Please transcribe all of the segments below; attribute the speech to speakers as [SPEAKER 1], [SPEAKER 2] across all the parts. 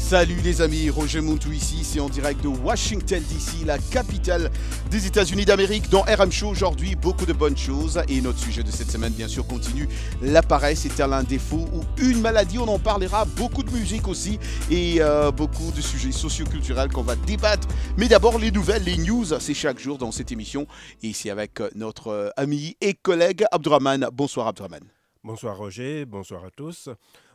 [SPEAKER 1] Salut les amis, Roger Montou ici, c'est en direct de Washington DC, la capitale des États-Unis d'Amérique. Dans RM Show aujourd'hui, beaucoup de bonnes choses et notre sujet de cette semaine bien sûr continue. La paresse est-elle un défaut ou une maladie? On en parlera, beaucoup de musique aussi et beaucoup de sujets socioculturels qu'on va débattre. Mais d'abord les nouvelles, les news, c'est chaque jour dans cette émission et c'est avec notre ami et collègue Abdourahmane. Bonsoir Abdourahmane.
[SPEAKER 2] Bonsoir Roger, bonsoir à tous.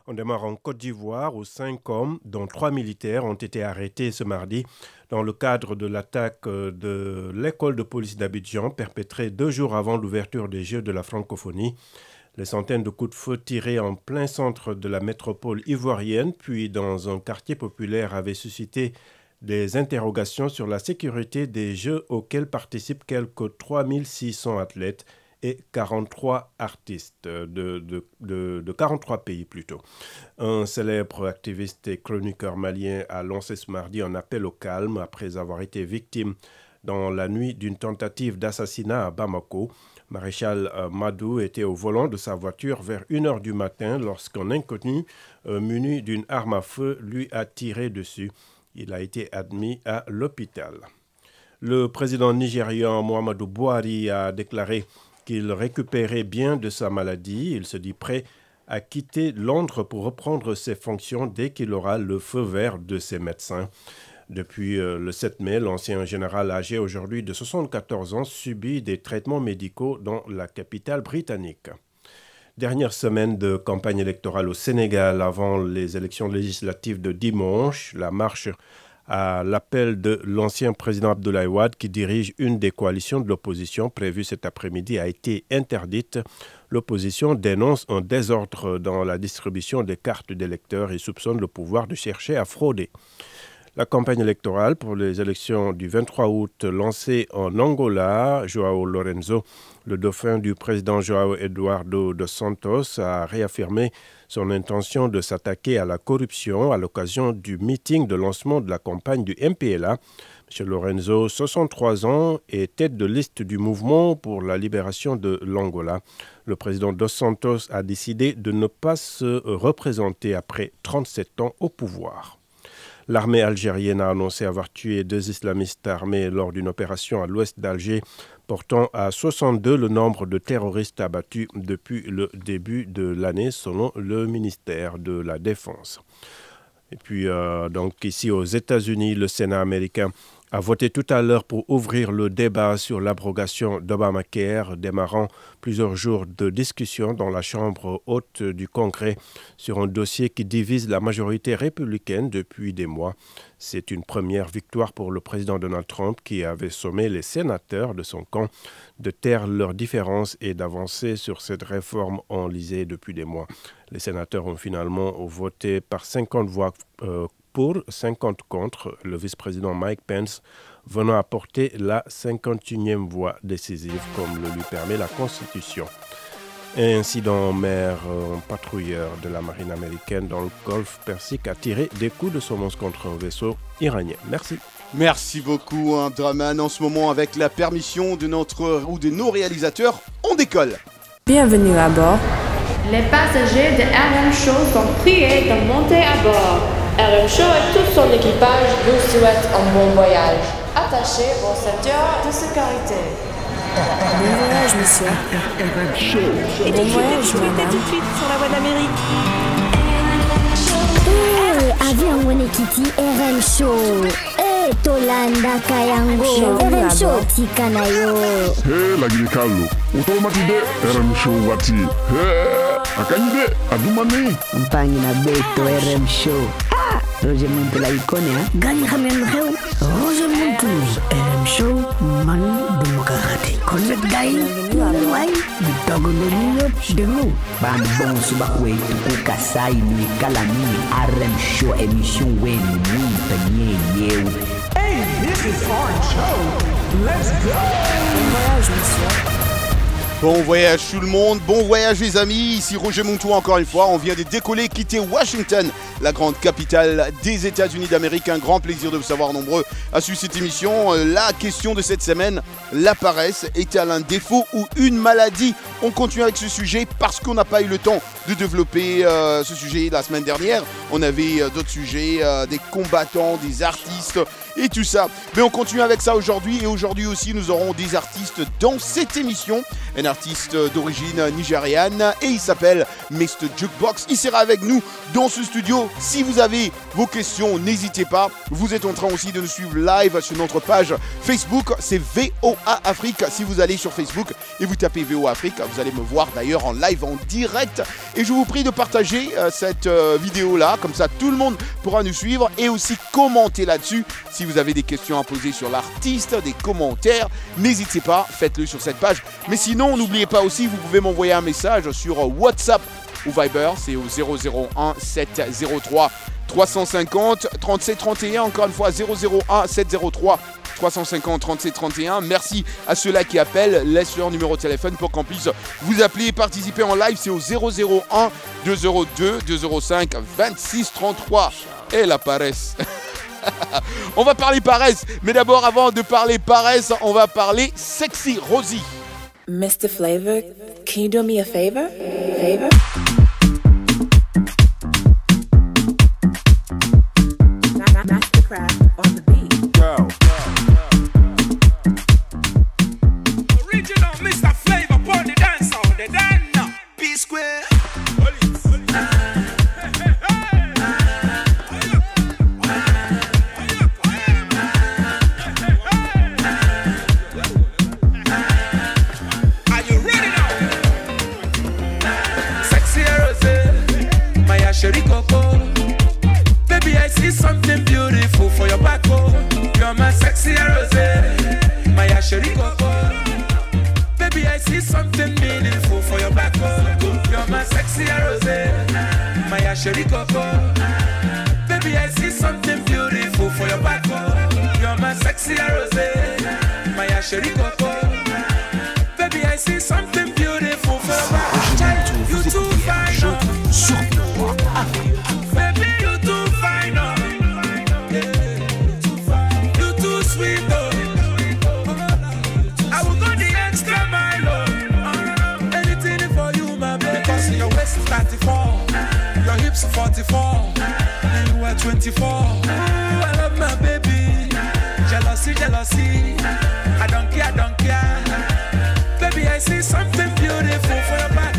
[SPEAKER 2] On démarre en Côte d'Ivoire où 5 hommes, dont 3 militaires, ont été arrêtés ce mardi dans le cadre de l'attaque de l'école de police d'Abidjan perpétrée 2 jours avant l'ouverture des Jeux de la francophonie. Les centaines de coups de feu tirés en plein centre de la métropole ivoirienne, puis dans un quartier populaire, avaient suscité des interrogations sur la sécurité des Jeux auxquels participent quelques 3600 athlètes et 43 artistes de 43 pays plutôt. Un célèbre activiste et chroniqueur malien a lancé ce mardi un appel au calme après avoir été victime dans la nuit d'une tentative d'assassinat à Bamako. Maréchal Madou était au volant de sa voiture vers 1h du matin lorsqu'un inconnu muni d'une arme à feu lui a tiré dessus. Il a été admis à l'hôpital. Le président nigérian Muhammadu Buhari a déclaré qu'il récupérait bien de sa maladie. Il se dit prêt à quitter Londres pour reprendre ses fonctions dès qu'il aura le feu vert de ses médecins. Depuis le 7 mai, l'ancien général âgé aujourd'hui de 74 ans subit des traitements médicaux dans la capitale britannique. Dernière semaine de campagne électorale au Sénégal avant les élections législatives de dimanche, la marche à l'appel de l'ancien président Abdoulaye Wade qui dirige une des coalitions de l'opposition prévue cet après-midi a été interdite. L'opposition dénonce un désordre dans la distribution des cartes d'électeurs et soupçonne le pouvoir de chercher à frauder. La campagne électorale pour les élections du 23 août lancée en Angola, João Lourenço, le dauphin du président João Eduardo dos Santos, a réaffirmé son intention de s'attaquer à la corruption à l'occasion du meeting de lancement de la campagne du MPLA. M. Lourenço, 63 ans, est tête de liste du mouvement pour la libération de l'Angola. Le président dos Santos a décidé de ne pas se représenter après 37 ans au pouvoir. L'armée algérienne a annoncé avoir tué 2 islamistes armés lors d'une opération à l'ouest d'Alger, portant à 62 le nombre de terroristes abattus depuis le début de l'année, selon le ministère de la Défense. Et puis, donc ici aux États-Unis, le Sénat américain a voté tout à l'heure pour ouvrir le débat sur l'abrogation d'Obamacare, démarrant plusieurs jours de discussion dans la Chambre haute du Congrès sur un dossier qui divise la majorité républicaine depuis des mois. C'est une première victoire pour le président Donald Trump qui avait sommé les sénateurs de son camp de taire leurs différences et d'avancer sur cette réforme enlisée depuis des mois. Les sénateurs ont finalement voté par 50 voix pour, 50 contre, le vice-président Mike Pence venant apporter la 51e voix décisive comme le lui permet la Constitution. Un incident en mer, un patrouilleur de la marine américaine dans le golfe Persique a tiré des coups de semonce contre un vaisseau iranien. Merci.
[SPEAKER 1] Merci beaucoup Abdourahmane. En ce moment, avec la permission de nos réalisateurs, on décolle.
[SPEAKER 3] Bienvenue à bord.
[SPEAKER 4] Les passagers de RM Show sont priés de monter à bord. RM Show et tout son équipage vous souhaitent un bon voyage. Attachez vos ceintures de sécurité.
[SPEAKER 3] Bon voyage, monsieur.
[SPEAKER 5] RM Show.
[SPEAKER 3] Bon voyage, madame.
[SPEAKER 4] Tout de suite sur la voie d'Amérique.
[SPEAKER 6] Avion Wenekiti RM Show. Tolanda Kayango. RM Show Tikanayo.
[SPEAKER 5] Lagi Carlo. Automatide RM Show wati. Akanyide adumani.
[SPEAKER 7] Mpangi na beto RM Show. Roger Montou la icône, hein?
[SPEAKER 6] Gagne Hamel Heu. Roger Montou. RM Show. Man Demokrati. Connect Guy. Why? The Togonomio. The Lou.
[SPEAKER 7] Bambon Subakwe. Kukasai ni Kalami. RM Show émission Wen. Ni Penier.
[SPEAKER 8] Hey, this is RM Show. Let's go.
[SPEAKER 3] Bon voyage, monsieur.
[SPEAKER 1] Bon voyage tout le monde, bon voyage les amis, ici Roger Montou encore une fois, on vient de décoller, quitter Washington, la grande capitale des États-Unis d'Amérique, un grand plaisir de vous savoir nombreux à suivre cette émission. La question de cette semaine, la paresse est-elle un défaut ou une maladie? On continue avec ce sujet parce qu'on n'a pas eu le temps de développer ce sujet la semaine dernière. On avait d'autres sujets, des combattants, des artistes et tout ça. Mais on continue avec ça aujourd'hui et aujourd'hui aussi nous aurons des artistes dans cette émission. Un artiste d'origine nigériane et il s'appelle Mr. Jukebox. Il sera avec nous dans ce studio. Si vous avez vos questions, n'hésitez pas. Vous êtes en train aussi de nous suivre live sur notre page Facebook. C'est VOA Afrique. Si vous allez sur Facebook et vous tapez VOA Afrique, vous allez me voir d'ailleurs en live, en direct. Et je vous prie de partager cette vidéo-là. Comme ça, tout le monde pourra nous suivre et aussi commenter là-dessus. Si vous avez des questions à poser sur l'artiste, des commentaires, n'hésitez pas, faites-le sur cette page. Mais sinon, n'oubliez pas aussi, vous pouvez m'envoyer un message sur WhatsApp ou Viber, c'est au 001 703 350 37 31. Encore une fois, 001 703 350 37 31. Merci à ceux-là qui appellent. Laisse leur numéro de téléphone pour qu'on puisse vous appeler et participer en live. C'est au 001 202 205 26 33. Et la paresse. On va parler paresse, mais d'abord, avant de parler paresse, on va parler Sexy Rosie.
[SPEAKER 3] Mr. Flavor, can you do me a favor? Mastercraft on the beat.
[SPEAKER 1] Girl.
[SPEAKER 8] Original Mr. Flavor upon the dance hall, the dance P-Square. Chérie Coco, baby I see something beautiful for your back, oh. You're my sexy rosé, my chérie Coco. Baby I see something meaningful for your back, oh. You're my sexy rosé, my chérie Coco. Baby I see something beautiful for your back, oh. You're my sexy rosé, my chérie Coco. Baby I see something beautiful for your back. You too fine, oh. Baby, you too fine, oh. Yeah, you too sweet, oh. I will go the extra mile, oh. Anything for you, my baby. Because your waist is 34, your hips are 44, and you are 24. Ooh, I love my baby. Jealousy, jealousy. I don't care. Baby, I see something beautiful for your back.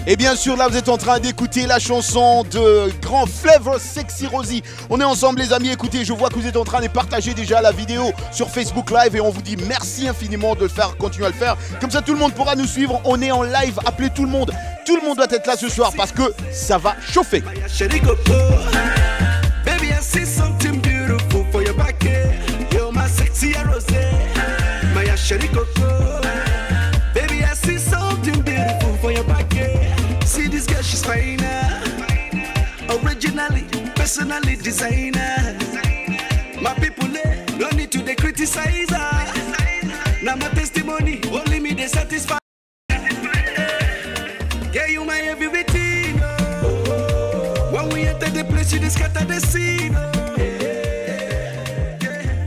[SPEAKER 1] Et bien sûr, là, vous êtes en train d'écouter la chanson de Grand Flavor, Sexy Rosie. On est ensemble, les amis. Écoutez, je vois que vous êtes en train de partager déjà la vidéo sur Facebook Live et on vous dit merci infiniment de le faire, continuez à le faire. Comme ça, tout le monde pourra nous suivre. On est en live. Appelez tout le monde. Tout le monde doit être là ce soir parce que ça va chauffer.
[SPEAKER 8] Baby, I see something beautiful for your back. You're my sexy rosé, my chérie Coco. Baby, I see something beautiful for your back. See this girl, she's finer. Originally, personally designer. My people, don't need to criticize her. Now my testimony, only me they satisfy. Yeah, you my everything. When we enter the place, you just scatter the scene.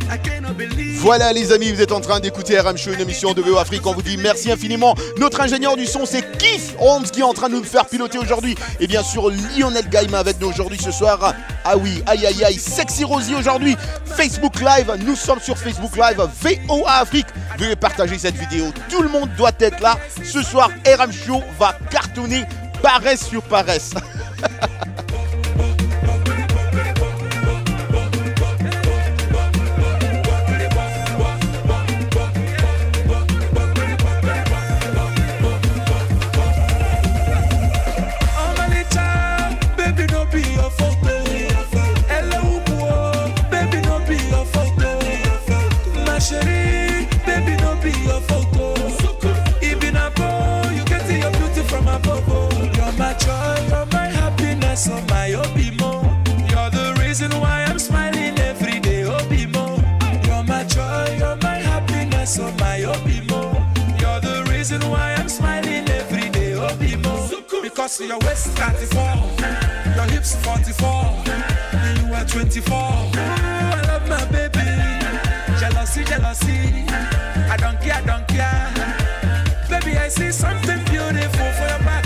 [SPEAKER 8] I cannot believe.
[SPEAKER 1] Voilà les amis, vous êtes en train d'écouter RM Show, une émission de VOA Afrique. On vous dit merci infiniment. Notre ingénieur du son, c'est Keith Holmes qui est en train de nous faire piloter aujourd'hui. Et bien sûr, Lionel Gaïma avec nous aujourd'hui ce soir. Ah oui, aïe aïe aïe, Sexy Rosie aujourd'hui. Facebook Live, nous sommes sur Facebook Live, VOA Afrique. Veuillez partager cette vidéo. Tout le monde doit être là. Ce soir, RM Show va cartonner paresse sur paresse.
[SPEAKER 8] So my Obimo, you're the reason why I'm smiling every day. Obimo, you're my joy, you're my happiness. So my Obimo, you're the reason why I'm smiling. Cause your waist 34, your hips 44, and you are 24. I love my baby. Jealousy, jealousy. I don't care. Baby, I see something beautiful for your back.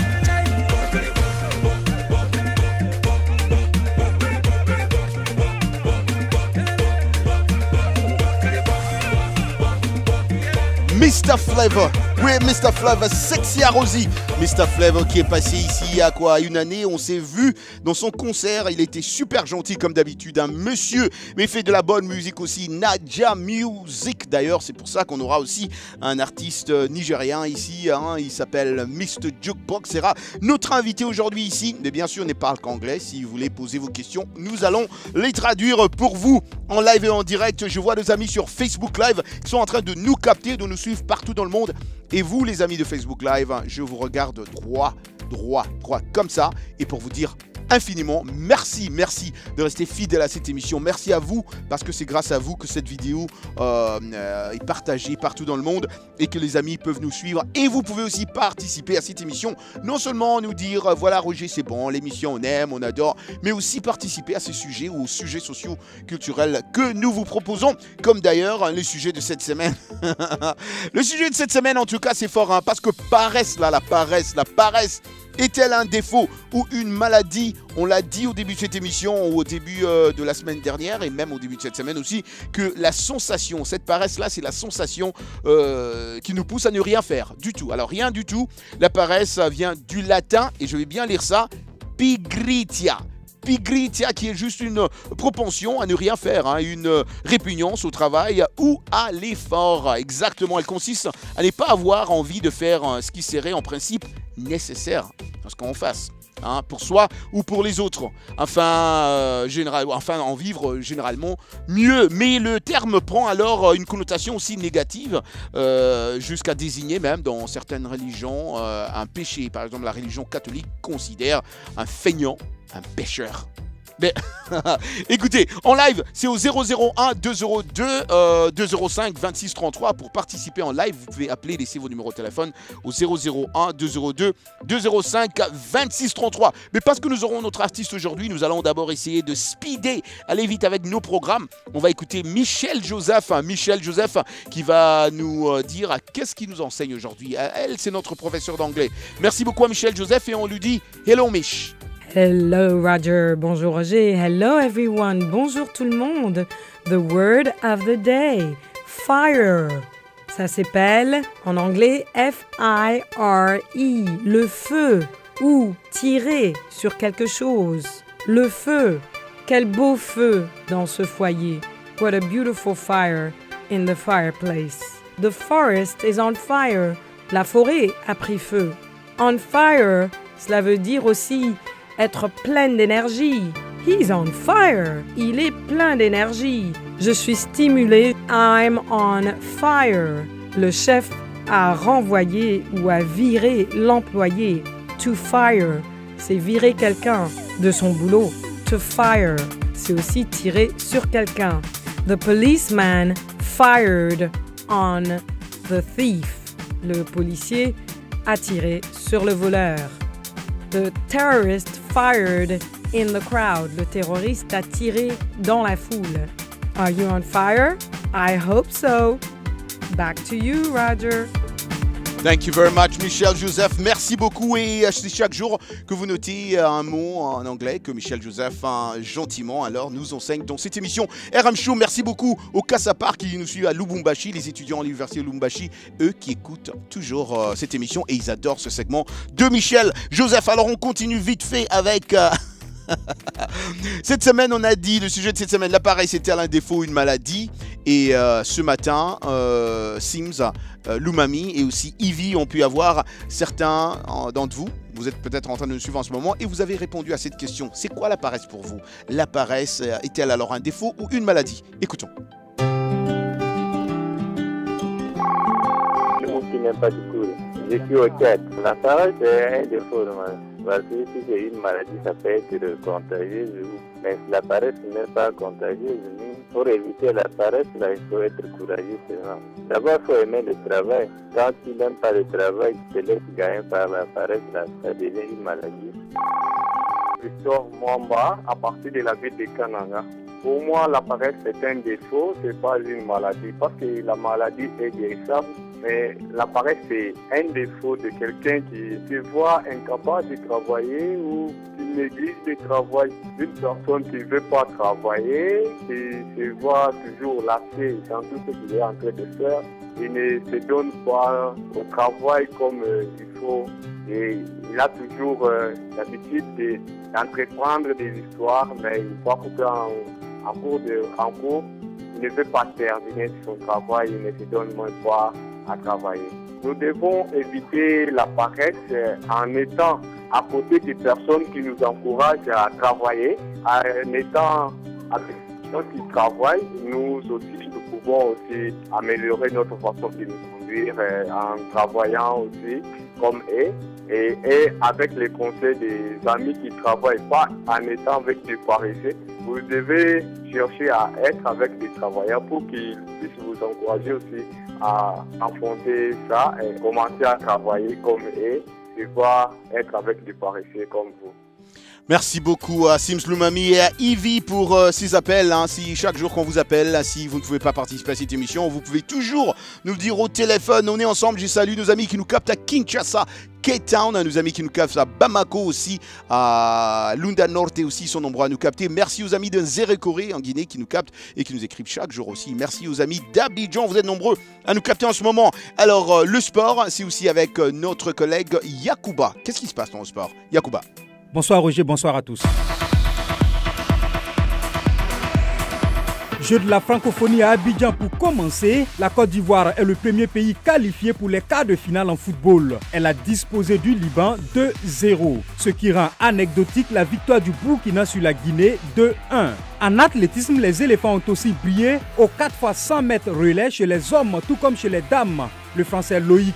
[SPEAKER 1] Mr. Flavor, oui, Mr. Flavor, Sexy Rosie. Mr. Flavor qui est passé ici il y a quoi, une année, on s'est vu dans son concert, il était super gentil comme d'habitude, un monsieur, mais il fait de la bonne musique aussi, Naija Music d'ailleurs, c'est pour ça qu'on aura aussi un artiste nigérien ici, hein, il s'appelle Mr. Jukebox, sera notre invité aujourd'hui ici, mais bien sûr, on ne parle qu'anglais, si vous voulez poser vos questions, nous allons les traduire pour vous en live et en direct. Je vois nos amis sur Facebook Live qui sont en train de nous capter, de nous suivre partout dans le monde. Et vous, les amis de Facebook Live, je vous regarde droit comme ça. Et pour vous dire infiniment merci de rester fidèle à cette émission. Merci à vous, parce que c'est grâce à vous que cette vidéo est partagée partout dans le monde et que les amis peuvent nous suivre. Et vous pouvez aussi participer à cette émission. Non seulement nous dire, voilà Roger, c'est bon, l'émission on aime, on adore, mais aussi participer à ces sujets ou aux sujets sociaux, culturels que nous vous proposons. Comme d'ailleurs le sujet de cette semaine. Le sujet de cette semaine, en tout cas, c'est fort, hein, parce que la paresse est-elle un défaut ou une maladie? On l'a dit au début de cette émission, ou au début de la semaine dernière, et même au début de cette semaine aussi, que la sensation, cette paresse-là, c'est la sensation qui nous pousse à ne rien faire du tout. Alors rien du tout, la paresse vient du latin, et je vais bien lire ça, pigritia. Pigritia, qui est juste une propension à ne rien faire, hein, une répugnance au travail ou à l'effort. Exactement, elle consiste à ne pas avoir envie de faire ce qui serait en principe nécessaire à ce qu'on fasse, hein, pour soi ou pour les autres. Enfin, en vivre généralement mieux. Mais le terme prend alors une connotation aussi négative, jusqu'à désigner même dans certaines religions un péché. Par exemple, la religion catholique considère un feignant un pécheur. Mais écoutez, en live, c'est au 001 202 205 26 33 pour participer en live. Vous pouvez appeler, laisser vos numéros de téléphone au 001 202 205 26 33. Mais parce que nous aurons notre artiste aujourd'hui, nous allons d'abord essayer de speeder, aller vite avec nos programmes. On va écouter Michel Joseph qui va nous dire qu'est-ce qu'il nous enseigne aujourd'hui. Elle, c'est notre professeur d'anglais. Merci beaucoup à Michel Joseph et on lui dit hello Mich.
[SPEAKER 9] Hello Roger, bonjour Roger, hello everyone, bonjour tout le monde. The word of the day, fire. Ça s'appelle en anglais F-I-R-E, le feu ou tirer sur quelque chose. Le feu, quel beau feu dans ce foyer. What a beautiful fire in the fireplace. The forest is on fire. La forêt a pris feu. On fire, cela veut dire aussi être pleine d'énergie. He's on fire. Il est plein d'énergie. Je suis stimulé. I'm on fire. Le chef a renvoyé ou a viré l'employé. To fire, c'est virer quelqu'un de son boulot. To fire, c'est aussi tirer sur quelqu'un. The policeman fired on the thief. Le policier a tiré sur le voleur. The terrorist fired in the crowd. Le terroriste a tiré dans la foule. Are you on fire? I hope so. Back to you, Roger.
[SPEAKER 1] Thank you very much, Michel Joseph. Merci beaucoup. Et c'est chaque jour que vous notez un mot en anglais que Michel Joseph gentiment alors nous enseigne dans cette émission RM Show. Merci beaucoup aux Kassapar qui nous suivent à Lubumbashi, les étudiants à l'université de Lubumbashi, eux qui écoutent toujours cette émission et ils adorent ce segment de Michel Joseph. Alors on continue vite fait avec... Cette semaine, on a dit, le sujet de cette semaine, l'appareil, c'était un défaut, une maladie. Et ce matin, Sims, Lumami et aussi Ivy ont pu avoir certains d'entre vous. Vous êtes peut-être en train de nous suivre en ce moment et vous avez répondu à cette question. C'est quoi la paresse pour vous? La paresse est-elle alors un défaut ou une maladie? Écoutons.
[SPEAKER 10] Le mot qui n'est pas du tout. Je suis au 4. La paresse est un défaut. Parce que si c'est une maladie, ça peut être contagieuse. Mais la paresse n'est pas contagieuse ni Pour éviter la paresse, là, il faut être courageux. D'abord, il faut aimer le travail. Quand tu n'aimes pas le travail, tu te laisses gagner par la paresse, là, ça devient une maladie. Victor Mwamba, à partir de la ville de Kananga. Pour moi, la paresse est un défaut, ce n'est pas une maladie, parce que la maladie est guérissable. Mais la paresse, c'est un défaut de quelqu'un qui se voit incapable de travailler ou qui néglige le travail. Une personne qui ne veut pas travailler, qui se voit toujours lassé dans tout ce qu'il est en train de faire, il ne se donne pas au travail comme il faut. Et il a toujours l'habitude d'entreprendre des histoires, mais une fois qu'en cours, il ne veut pas terminer son travail, il ne se donne même pas à travailler. Nous devons éviter la paresse en étant à côté des personnes qui nous encouragent à travailler, en étant avec les gens qui travaillent. Nous aussi, nous pouvons aussi améliorer notre façon de nous conduire en travaillant aussi comme eux et avec les conseils des amis qui ne travaillent pas en étant avec des paresseux. Vous devez chercher à être avec des travailleurs pour qu'ils puissent vous encourager aussi à affronter ça et commencer à travailler comme eux et voir être avec des paresseux comme vous.
[SPEAKER 1] Merci beaucoup à Sims Lumami et à Ivy pour ces appels. Si chaque jour qu'on vous appelle, si vous ne pouvez pas participer à cette émission, vous pouvez toujours nous le dire au téléphone. On est ensemble. Je salue nos amis qui nous captent à Kinshasa, Cape Town, nos amis qui nous captent à Bamako aussi, à Lunda Norte aussi, ils sont nombreux à nous capter. Merci aux amis de Nzerekore en Guinée qui nous captent et qui nous écrivent chaque jour aussi. Merci aux amis d'Abidjan, vous êtes nombreux à nous capter en ce moment. Alors le sport, c'est aussi avec notre collègue Yacouba. Qu'est-ce qui se passe dans le sport, Yacouba?
[SPEAKER 11] Bonsoir Roger, bonsoir à tous. Jeux de la francophonie à Abidjan pour commencer. La Côte d'Ivoire est le premier pays qualifié pour les quarts de finale en football. Elle a disposé du Liban 2-0, ce qui rend anecdotique la victoire du Burkina sur la Guinée 2-1. En athlétisme, les éléphants ont aussi brillé au 4x100 mètres relais chez les hommes tout comme chez les dames. Le Français Loïc,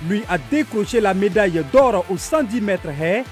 [SPEAKER 11] lui, a décroché la médaille d'or aux 110 mètres haies.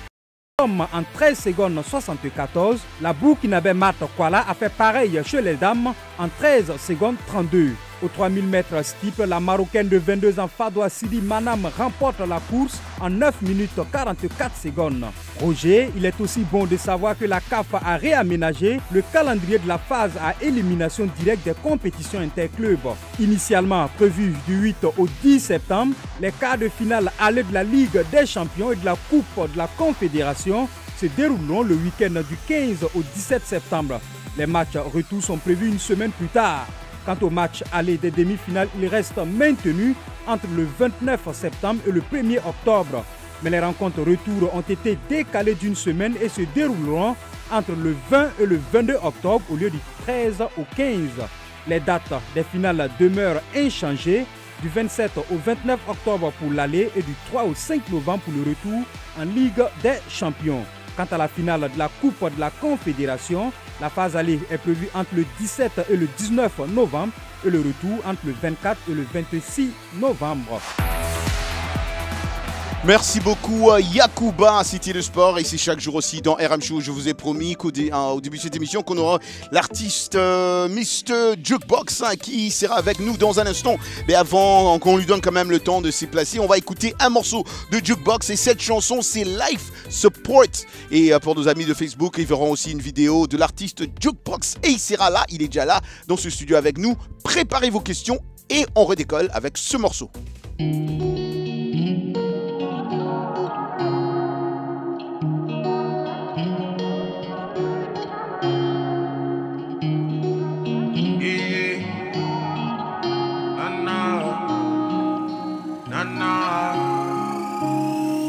[SPEAKER 11] En 13 secondes 74, la Burkinabé Marthe Kwala a fait pareil chez les dames en 13 secondes 32. Aux 3000 mètres steeple, la Marocaine de 22 ans Fadoua Sidi Manam remporte la course en 9 minutes 44 secondes. Roger, il est aussi bon de savoir que la CAF a réaménagé le calendrier de la phase à élimination directe des compétitions interclubs. Initialement prévu du 8 au 10 septembre, les quarts de finale allés de la Ligue des champions et de la Coupe de la Confédération se dérouleront le week-end du 15 au 17 septembre. Les matchs retour sont prévus une semaine plus tard. Quant au match aller des demi-finales, il reste maintenu entre le 29 septembre et le 1er octobre. Mais les rencontres retour ont été décalées d'une semaine et se dérouleront entre le 20 et le 22 octobre au lieu du 13 au 15. Les dates des finales demeurent inchangées, du 27 au 29 octobre pour l'aller et du 3 au 5 novembre pour le retour en Ligue des champions. Quant à la finale de la Coupe de la Confédération, la phase aller est prévue entre le 17 et le 19 novembre et le retour entre le 24 et le 26 novembre.
[SPEAKER 1] Merci beaucoup Yacouba, Cité de Sport, et c'est chaque jour aussi dans RM Show. Je vous ai promis qu'au début de cette émission qu'on aura l'artiste Mr. Jukebox qui sera avec nous dans un instant. Mais avant qu'on lui donne quand même le temps de s'y placer, on va écouter un morceau de Jukebox et cette chanson c'est Life Support. Et pour nos amis de Facebook, ils verront aussi une vidéo de l'artiste Jukebox et il sera là, il est déjà là dans ce studio avec nous. Préparez vos questions et on redécolle avec ce morceau.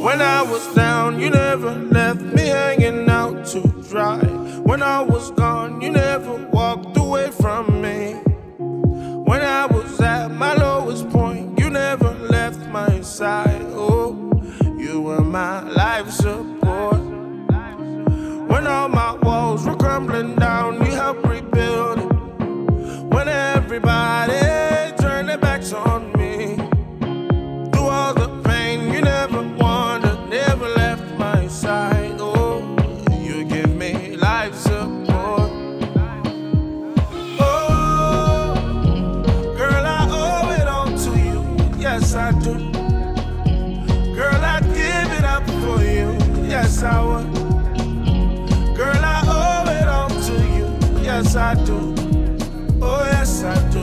[SPEAKER 12] When I was down, you never left me hanging out to dry. When I was gone, you never walked away from me. When I was at my lowest point, you never left my side. Oh, you were my life support. When all my walls were crumbling down, you helped rebuild it. When everybody turned their backs on me, through all the pain, you never wandered, never left my side. Oh, you give me life support. Oh, yes I do. Girl, I'd give it up for you, yes I would. Girl, I owe it all to you, yes I do. Oh yes I do.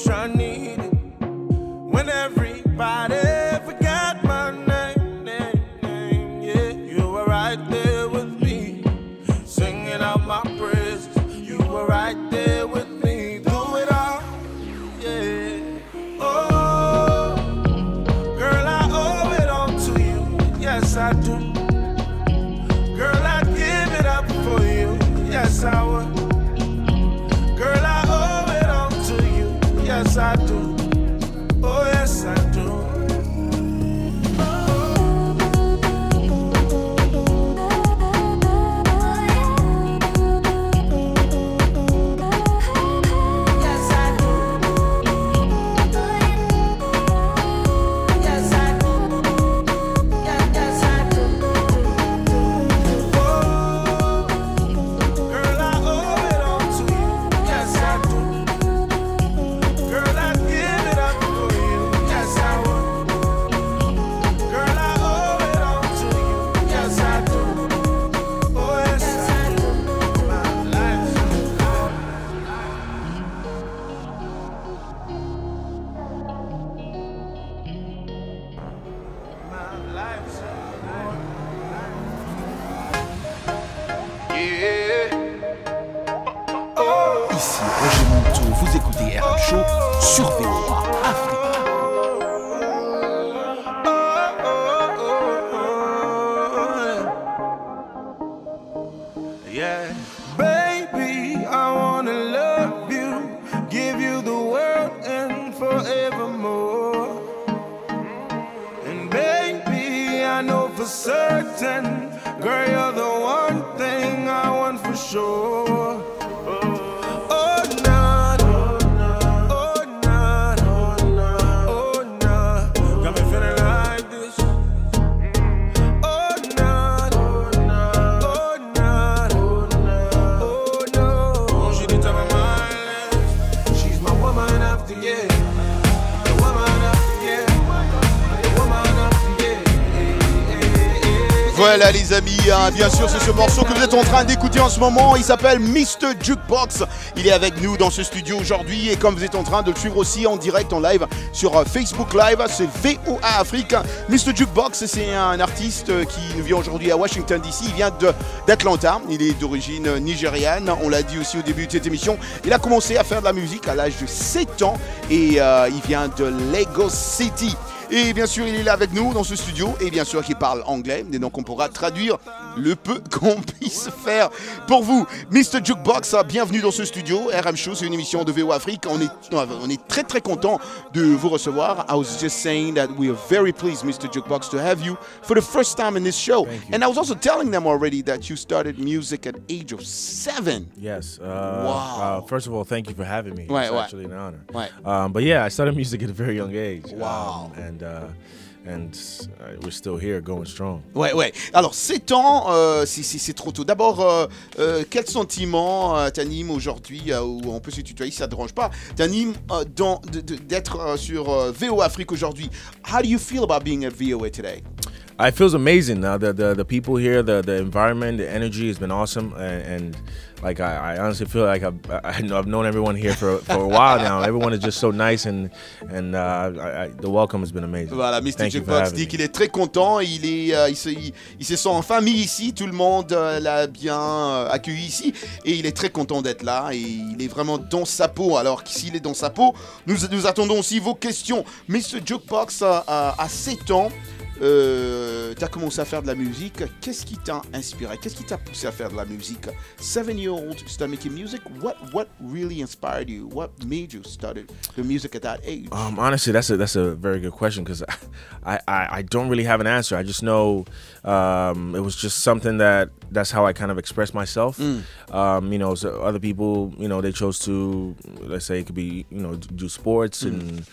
[SPEAKER 12] I needed when everybody forgot my name, yeah, you were right there with me, singing out my praises. You were right there with me, through it all, yeah. Oh, girl, I owe it all to you, yes I do. Girl, I'd give it up for you, yes I would. Girl, I owe it all to you, yes I do. Oh yes I do.
[SPEAKER 13] Ici Roger Montou, vous écoutez RM Show sur VOA Afrique.
[SPEAKER 12] Yeah, baby, I wanna love you, give you the world and forevermore. And baby, I know for certain, girl, you're the one thing I want for sure.
[SPEAKER 1] Voilà les amis, hein, bien sûr c'est ce morceau que vous êtes en train d'écouter en ce moment, il s'appelle Mr. Jukebox. Il est avec nous dans ce studio aujourd'hui et comme vous êtes en train de le suivre aussi en direct, en live sur Facebook Live, c'est VOA Afrique. Mr. Jukebox, c'est un artiste qui nous vient aujourd'hui à Washington DC, il vient d'Atlanta, il est d'origine nigériane, on l'a dit aussi au début de cette émission. Il a commencé à faire de la musique à l'âge de 7 ans et il vient de Lagos City. Et bien sûr, il est là avec nous dans ce studio et bien sûr qu'il parle anglais. Et donc on pourra traduire le peu qu'on puisse faire pour vous. Mr. Jukebox, bienvenue dans ce studio. RM Show, c'est une émission de VOA Afrique. On est très très content de vous recevoir. I was just saying that we are very pleased, Mr. Jukebox, to have you for the first time in this show. And I was also telling them already that you started music at the age of 7.
[SPEAKER 14] Yes.
[SPEAKER 1] Wow.
[SPEAKER 14] First of all, thank you for having me.
[SPEAKER 1] Ouais,
[SPEAKER 14] it's
[SPEAKER 1] ouais.
[SPEAKER 14] actually an honor.
[SPEAKER 1] Ouais.
[SPEAKER 14] But yeah, I started music at a very young age.
[SPEAKER 1] Wow.
[SPEAKER 14] And we're still here going strong.
[SPEAKER 1] Ouais, ouais. Alors, 7 ans, c'est trop tôt. D'abord, quel sentiment t'anime aujourd'hui, ou on peut se tutoyer si ça ne dérange pas, t'anime d'être sur VOA Afrique aujourd'hui? How do you feel about being at VOA today?
[SPEAKER 14] It feels amazing. The people here, the environment, the energy has been awesome, and like I honestly feel like I've known everyone here for a while now. Everyone is just so nice, and the welcome has been amazing.
[SPEAKER 1] Voilà, Mr. Jukebox dit qu'il est très content. Il se sent en famille ici. Tout le monde l'a bien accueilli ici, et il est très content d'être là. Et il est vraiment dans sa peau. Alors s'il est dans sa peau, nous attendons aussi vos questions. Mr. Jukebox à 7 ans. Tu as commencé à faire de la musique. Qu'est-ce qui t'a inspiré? Qu'est-ce qui t'a poussé à faire de la musique? 7-year-old start making music. What really inspired you? What made you start the music at that age?
[SPEAKER 14] Honestly, that's a very good question because I don't really have an answer. I just know it was just something that that's how I kind of express myself. You know, so other people, you know, they chose to, let's say, it could be, you know, do sports and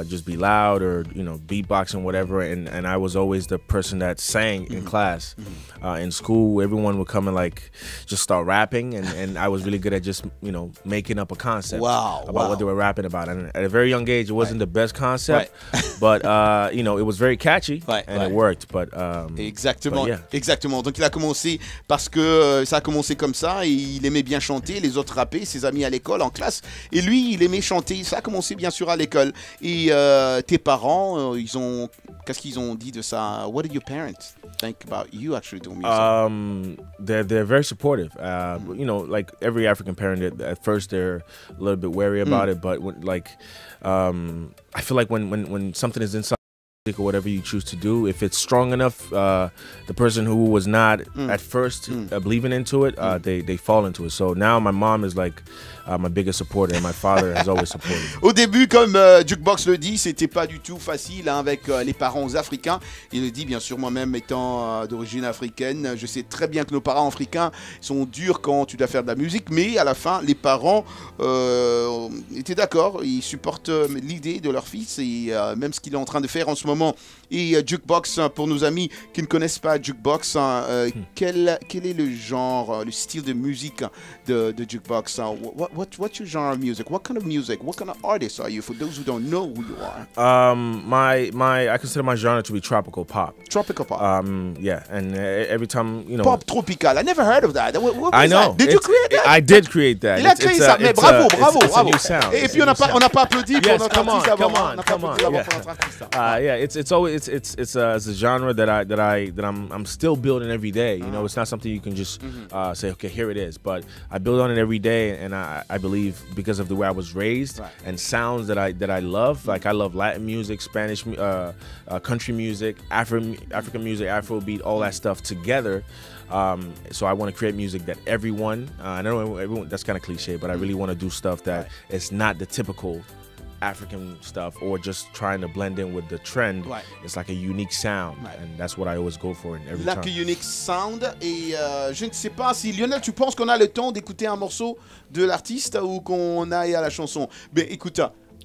[SPEAKER 14] just be loud or, you know, beatboxing, whatever. And I was always the person that sang in class. In school, everyone would come and like just start rapping, and I was really good at just, you know, making up a concept about what they were rapping about. And at a very young age, it wasn't the best concept, but you know, it was very catchy and it worked. But
[SPEAKER 1] exactement,
[SPEAKER 14] but yeah.
[SPEAKER 1] exactement. Donc il a commencé parce que ça a commencé comme ça. Et il aimait bien chanter, les autres rapper, ses amis à l'école, en classe. Et lui, il aimait chanter. Ça a commencé bien sûr à l'école. Et tes parents, ils ont, qu'est-ce qu'ils ont dit de ça? What did your parents think about you actually doing music?
[SPEAKER 14] They're very supportive. You know, like every African parent, at first they're a little bit wary about it, but when, like, I feel like when something is inside or whatever you choose to do, if it's strong enough, the person who was not at first believing into it, they fall into it. So now my mom is like my biggest supporter, and my father has always supported me.
[SPEAKER 1] Au début, comme Jukebox le dit, c'était pas du tout facile hein, avec les parents africains. Il le dit bien sûr, moi-même étant d'origine africaine, je sais très bien que nos parents africains sont durs quand tu dois faire de la musique, mais à la fin, les parents étaient d'accord, ils supportent l'idée de leur fils et même ce qu'il est en train de faire en ce moment. Et Jukebox, pour nos amis qui ne connaissent pas Jukebox, quel est le genre, le style de musique de Jukebox? What's your genre of music? What kind of music? What kind of artist are you? For those who don't know who you are.
[SPEAKER 14] I consider my genre to be tropical pop.
[SPEAKER 1] Tropical pop.
[SPEAKER 14] Yeah, and every time, you know.
[SPEAKER 1] Pop tropical. I never heard of that. What was
[SPEAKER 14] I know.
[SPEAKER 1] That? Did you create that?
[SPEAKER 14] I did create that.
[SPEAKER 1] Il a créé ça. Mais bravo, bravo,
[SPEAKER 14] it's
[SPEAKER 1] bravo.
[SPEAKER 14] a new sound.
[SPEAKER 1] Et puis on n'a pas applaudi pour notre artiste avant.
[SPEAKER 14] Come on. Yeah, it's always it's a genre that I'm still building every day. You know, it's not something you can just say, okay, here it is. But I build on it every day, and I believe because of the way I was raised and sounds that I love. Like I love Latin music, Spanish, country music, African music, Afrobeat, all that stuff together. So I want to create music that everyone, I know everyone, that's kind of cliche, but I really want to do stuff that is not the typical African stuff or just trying to blend in with the trend. It's like a unique sound, and that's what I always go for in every time.
[SPEAKER 1] Like a unique sound. Et je ne sais pas si Lionel, tu penses qu'on a le temps d'écouter un morceau de l'artiste ou qu'on aille à la chanson? Ben écoute,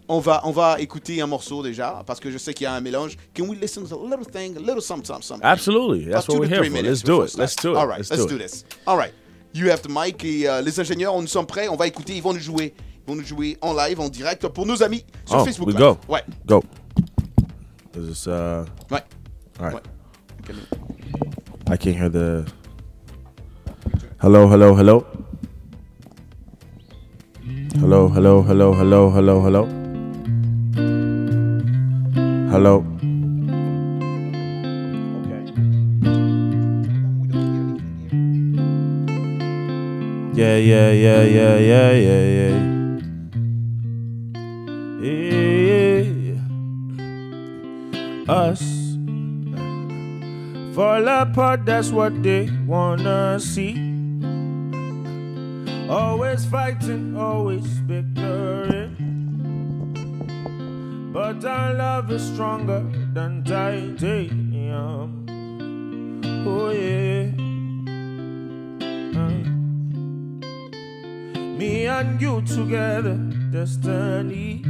[SPEAKER 1] on va écouter un morceau déjà parce que je sais qu'il y a un mélange. Can we listen to a little thing, a little something?
[SPEAKER 14] Absolutely, that's what we're here for. Let's do it. Let's do it.
[SPEAKER 1] All right, let's do this. All right, you have the mic et les ingénieurs, nous sommes prêts. On va écouter. Ils vont nous jouer en live, en direct pour nos amis sur Facebook.
[SPEAKER 14] We go.
[SPEAKER 1] Ouais.
[SPEAKER 14] Go. Is this
[SPEAKER 1] Ouais.
[SPEAKER 14] All right.
[SPEAKER 1] Ouais. Okay.
[SPEAKER 14] I can't hear the. Hello. Hello. Hello. Yeah. Us fall apart, that's what they wanna see. Always fighting, always bickering, but our love is stronger than titanium. Oh yeah. Me and you together, destiny.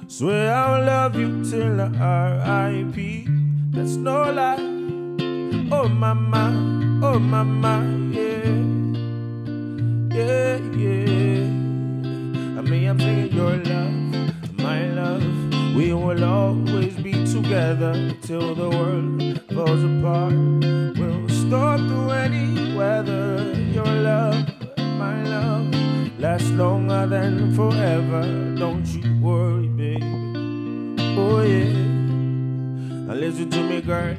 [SPEAKER 14] Swear I'll love you till R.I.P. That's no lie. Oh mama, yeah. I mean, I'm singing your love, my love. We will always be together till the world falls apart. We'll storm through any weather. Your love, my love, lasts longer than forever. Don't you worry, baby. Oh yeah. Now listen to me, girl.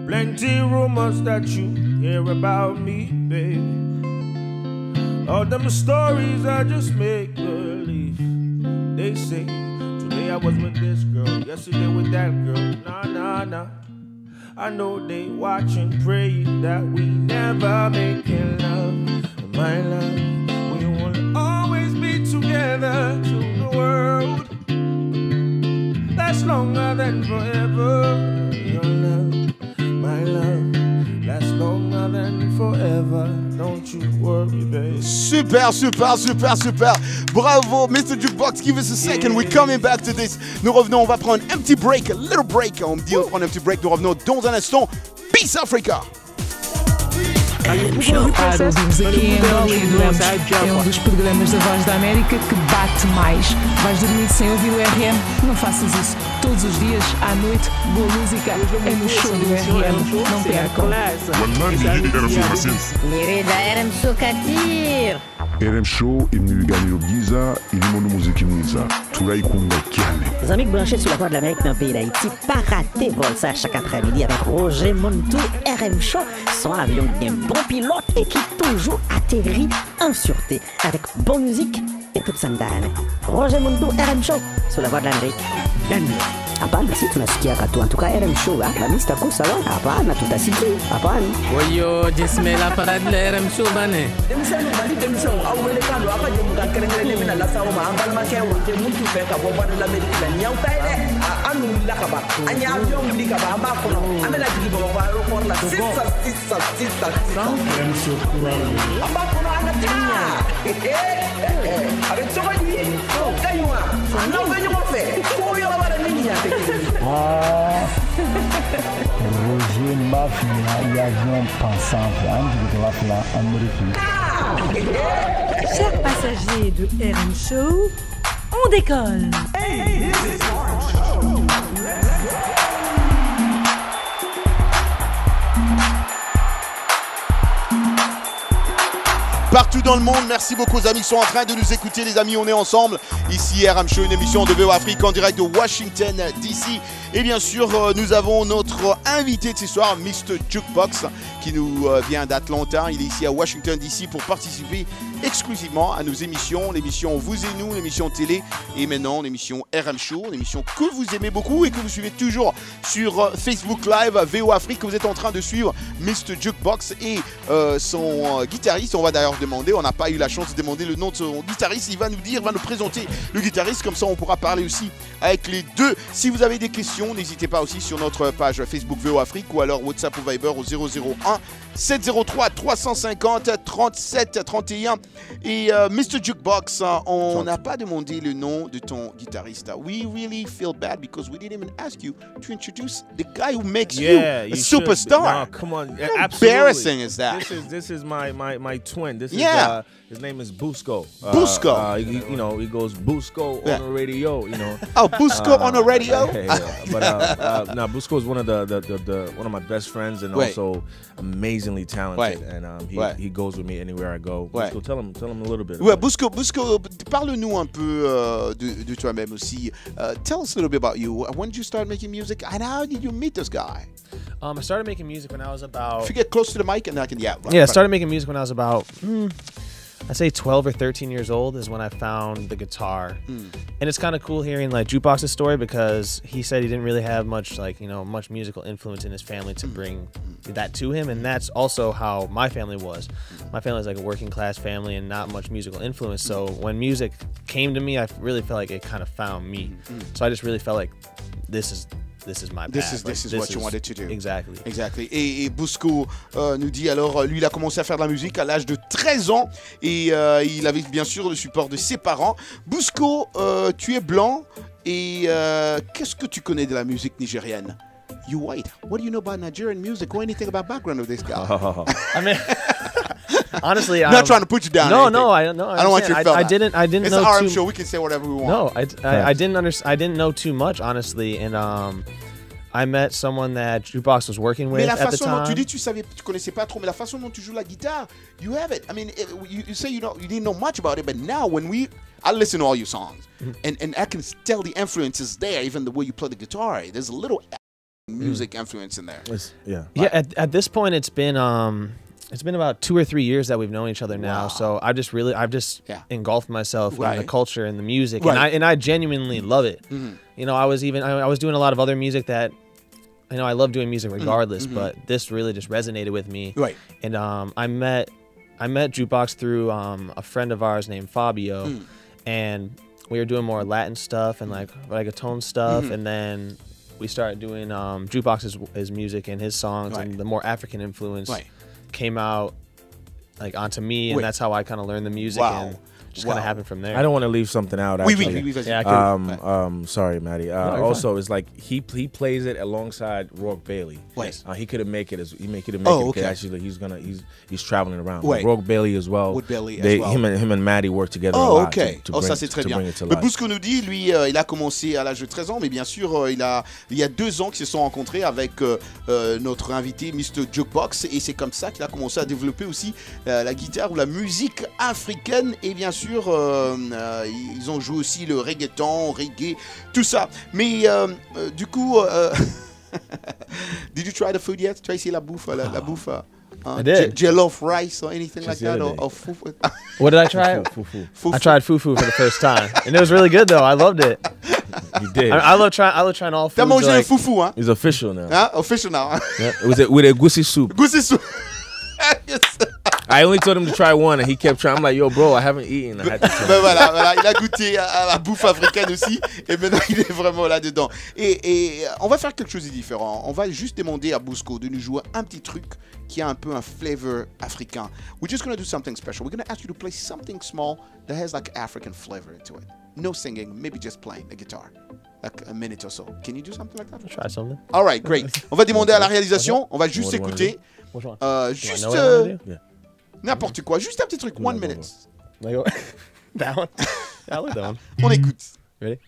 [SPEAKER 14] Plenty rumors that you hear about me, baby. All them stories I just make believe. They say today I was with this girl, yesterday with that girl. Nah. I know they watching, praying that we never making love. My love, we will always be together to the world. That's longer than forever. Your love, my love.
[SPEAKER 1] Super. Bravo, Mr. Jukebox. Give us a second. We're coming back to this. Nous revenons, on va prendre un petit break, a little break. On me dit, on va prendre un petit break. Nous revenons dans un instant. Peace Africa.
[SPEAKER 15] Ouvimos aqui em Angola e é um dos programas da Voz da América que bate mais. Vais dormir sem ouvir o RM? Não faças isso. Todos os dias, à noite, boa música é no show do RM. Não percam.
[SPEAKER 16] RM Show Katir.
[SPEAKER 5] RM Show imnigani giza ilimono muziki mwiza tulaikunga kiane.
[SPEAKER 17] Les amis branchés sur la Voix de l'Amérique dans le pays d'Haïti, pas rater ça chaque après-midi avec Roger Montou. RM Show, son avion bien bon pilote et qui toujours atterrit en sûreté avec bonne musique et toute sandane. Roger Montou, RM Show sur la Voix de l'Amérique. Hapana, si tunasikia katu antuka RM Show Alhamisi takuwa sawa. Hapana, tutasikia. Hapana.
[SPEAKER 18] Oyo, jismela parade la RM Show bane.
[SPEAKER 19] Emisano bali demisano awele kando apa je muka kerengere mina la sawo ma ambal ma ke wonte muntu fe ka boba de l'Amérique la nyaw tayde anu la ka ba anya avion li ka ba ma ko no amela jigi bo ba ro por la sisa RM Show kuralo amba ko no ana tanya avec ça ni kaywa non venyo mo fe ko yo la ba ni ya
[SPEAKER 20] Roger Mafia et avion pensant en Amérique.
[SPEAKER 9] Chers passagers de RM Show, on décolle.
[SPEAKER 1] Partout dans le monde, merci beaucoup aux amis qui sont en train de nous écouter. Les amis, on est ensemble. Ici RM Show, une émission de VO Afrique en direct de Washington DC. Et bien sûr, nous avons notre invité de ce soir, Mr. Jukebox, qui nous vient d'Atlanta. Il est ici à Washington DC pour participer exclusivement à nos émissions. L'émission Vous et Nous, l'émission télé et maintenant l'émission RM Show, l'émission que vous aimez beaucoup et que vous suivez toujours sur Facebook Live, VO Afrique, que vous êtes en train de suivre Mr. Jukebox et son guitariste. On va d'ailleurs demander, on n'a pas eu la chance de demander le nom de son guitariste. Il va nous dire, va nous présenter le guitariste, comme ça on pourra parler aussi avec les deux. Si vous avez des questions, n'hésitez pas aussi sur notre page Facebook VO Afrique ou alors WhatsApp ou Viber au 001 703 350 37 31. Et Mr. Jukebox, on n'a pas demandé le nom de ton guitariste. We really feel bad because we didn't even ask you to introduce the guy who makes you a superstar.
[SPEAKER 14] No, come on.
[SPEAKER 1] How embarrassing is that?
[SPEAKER 14] This is my twin. This
[SPEAKER 1] Yeah.
[SPEAKER 14] is his name is Busco.
[SPEAKER 1] Busco.
[SPEAKER 14] He goes Busco on the radio.
[SPEAKER 1] Oh, Busco on the radio.
[SPEAKER 14] But now Busco is one of the one of my best friends and
[SPEAKER 1] Right.
[SPEAKER 14] also amazingly talented.
[SPEAKER 1] Right.
[SPEAKER 14] And
[SPEAKER 1] Right.
[SPEAKER 14] he goes with me anywhere I go.
[SPEAKER 1] Right.
[SPEAKER 14] Busco, tell him a little bit.
[SPEAKER 1] Ouais, Busco, parle-nous un peu de toi-même aussi. Tell us a little bit about you. When did you start making music and how did you meet this guy?
[SPEAKER 21] I started making music when I was about...
[SPEAKER 1] If you get close to the mic and I can,
[SPEAKER 21] I started making music when I was about, I'd say 12 or 13 years old is when I found the guitar. And it's kind of cool hearing like Jukebox's story because he said he didn't really have much much musical influence in his family to bring that to him. And that's also how my family was. My family is like a working class family and not much musical influence. So when music came to me, I really felt like it kind of found me. So I just really felt like this is my path.
[SPEAKER 1] This is what you wanted to do.
[SPEAKER 21] Exactly.
[SPEAKER 1] Exactly. Et Busco nous dit alors, lui, il a commencé à faire de la musique à l'âge de 13 ans et il avait bien sûr le support de ses parents. Busco, tu es blanc et qu'est-ce que tu connais de la musique nigérienne? You white. What do you know about Nigerian music or anything about background of this guy?
[SPEAKER 21] I mean, honestly,
[SPEAKER 1] I'm not trying to put you down.
[SPEAKER 21] No, I don't
[SPEAKER 1] want you to feel
[SPEAKER 21] I
[SPEAKER 1] that.
[SPEAKER 21] didn't
[SPEAKER 1] It's
[SPEAKER 21] know
[SPEAKER 1] an RM
[SPEAKER 21] too.
[SPEAKER 1] show. We can say whatever we want.
[SPEAKER 21] No, I didn't know too much, honestly, and I met someone that Jukebox was working with
[SPEAKER 1] Mais la
[SPEAKER 21] at the
[SPEAKER 1] façon dont
[SPEAKER 21] time.
[SPEAKER 1] tu dis, tu connaissais pas trop, mais la façon dont tu joues la guitare, you have it. I mean, you say you didn't know much about it, but now I listen to all your songs, and I can tell the influence is there, even the way you play the guitar. There's a little music influence in there.
[SPEAKER 21] Yeah. At this point, it's been about 2 or 3 years that we've known each other now.
[SPEAKER 1] Wow.
[SPEAKER 21] So I've just engulfed myself in the culture and the music,
[SPEAKER 1] Right.
[SPEAKER 21] and I genuinely love it. You know, I was doing a lot of other music that. I know I love doing music regardless, but this really just resonated with me.
[SPEAKER 1] Right.
[SPEAKER 21] And I met Jukebox through a friend of ours named Fabio, and we were doing more Latin stuff and like reggaeton stuff, and then we started doing Jukebox's his music and his songs, and the more African influence came out like onto me, and
[SPEAKER 1] Oui.
[SPEAKER 21] that's how I kind of learned the music and just kind of happened from there.
[SPEAKER 14] I don't want to leave something out.
[SPEAKER 1] Oui,
[SPEAKER 14] Actually.
[SPEAKER 1] oui, vas-y.
[SPEAKER 21] Yeah,
[SPEAKER 14] sorry, Maddie.
[SPEAKER 21] you're
[SPEAKER 14] Also, it's like he plays it alongside Rourke Bailey.
[SPEAKER 1] Ouais.
[SPEAKER 14] He could have make it as
[SPEAKER 1] okay.
[SPEAKER 14] Actually, he's traveling around.
[SPEAKER 1] Ouais.
[SPEAKER 14] Rourke Bailey as well.
[SPEAKER 1] Wood Bailey as well.
[SPEAKER 14] Him and Maddie work together a lot.
[SPEAKER 1] Ok.
[SPEAKER 14] To
[SPEAKER 1] Ça c'est très bien.
[SPEAKER 14] bring it to
[SPEAKER 1] Le
[SPEAKER 14] life.
[SPEAKER 1] Bousco nous dit, lui, il a commencé à l'âge de 13 ans, mais bien sûr, il y a 2 ans qu'ils se sont rencontrés avec notre invité Mr. Jukebox, et c'est comme ça qu'il a commencé à développer aussi la guitare ou la musique africaine, et bien sûr, ils ont joué aussi le reggaeton, reggae, tout ça. Mais du coup, did you try the food yet? Tu as essayé la bouffe, la bouffe?
[SPEAKER 21] I did.
[SPEAKER 1] Jollof rice or anything like that, or fufu?
[SPEAKER 21] What did I try?
[SPEAKER 1] Fufu.
[SPEAKER 21] I tried fufu for the first time, and it was really good though. I loved it.
[SPEAKER 14] You did.
[SPEAKER 21] I love trying all foods.
[SPEAKER 1] T'as mangé
[SPEAKER 21] like,
[SPEAKER 1] le fufu, hein?
[SPEAKER 14] It's official now.
[SPEAKER 1] Hein? Official now.
[SPEAKER 14] Yeah, it was with a goosey soup.
[SPEAKER 1] Goosey soup. Yes.
[SPEAKER 14] I only told him to try one, and he kept trying. I'm like, yo, bro, I haven't eaten. I had to try.
[SPEAKER 1] Ben voilà, il a goûté à la bouffe africaine aussi, et maintenant il est vraiment là-dedans. Et on va faire quelque chose de différent. On va juste demander à Bousco de nous jouer un petit truc qui a un peu un flavor africain. We're just going to do something special. We're going to ask you to play something small that has like African flavor into it. No singing, maybe just playing the guitar. Like a minute or so. Can you do something like that?
[SPEAKER 21] I'll try something.
[SPEAKER 1] All right, great. On va demander à la réalisation, on va juste
[SPEAKER 21] What do you wanna
[SPEAKER 1] écouter.
[SPEAKER 21] do? Which one?
[SPEAKER 1] Juste
[SPEAKER 21] know what I wanna do?
[SPEAKER 14] Yeah.
[SPEAKER 1] n'importe quoi, juste un petit truc, 1 minute.
[SPEAKER 21] Like, that one? Yeah, I like that one.
[SPEAKER 1] On écoute.
[SPEAKER 21] Ready?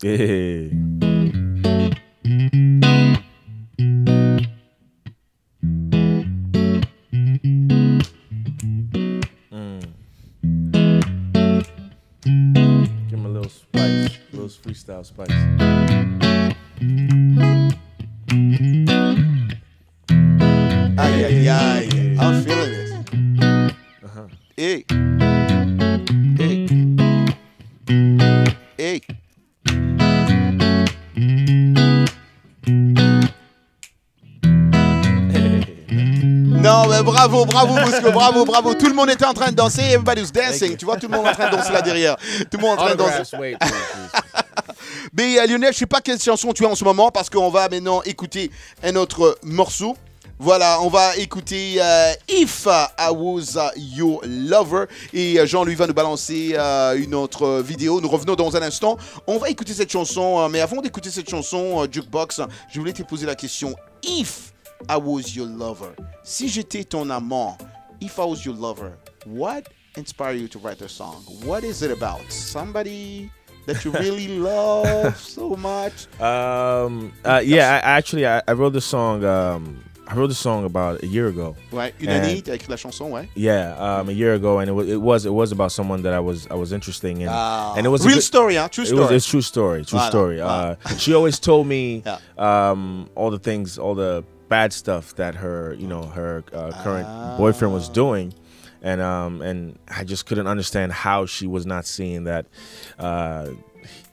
[SPEAKER 14] Yeah. Give him a little spice, a little freestyle spice.
[SPEAKER 1] Aïe, aïe, aïe. I'm feeling this. Hey. Hey. Hey. Non, mais bravo, Bousco, bravo. Tout le monde était en train de danser. Everybody was dancing. Tu vois, tout le monde est en train de danser là derrière. Tout le monde est en train de danser. Mais Lionel, je sais pas quelle chanson tu as en ce moment parce qu'on va maintenant écouter un autre morceau. Voilà, on va écouter If I Was Your Lover et Jean-Louis va nous balancer une autre vidéo. Nous revenons dans un instant. On va écouter cette chanson, mais avant d'écouter cette chanson, Jukebox, je voulais te poser la question. If I Was Your Lover, si j'étais ton amant, if I was your lover, what inspired you to write the song? What is it about? Somebody that you really love so much?
[SPEAKER 14] Yeah, I wrote the song. I wrote the song about a year ago.
[SPEAKER 1] Ouais, une année, t'as écrit la chanson, ouais.
[SPEAKER 14] Yeah, a year ago, and it was about someone that I was interested in, and it was
[SPEAKER 1] real story, huh? True story.
[SPEAKER 14] It's true story, true story. She always told me all the things, all the bad stuff that her current boyfriend was doing, and I just couldn't understand how she was not seeing that.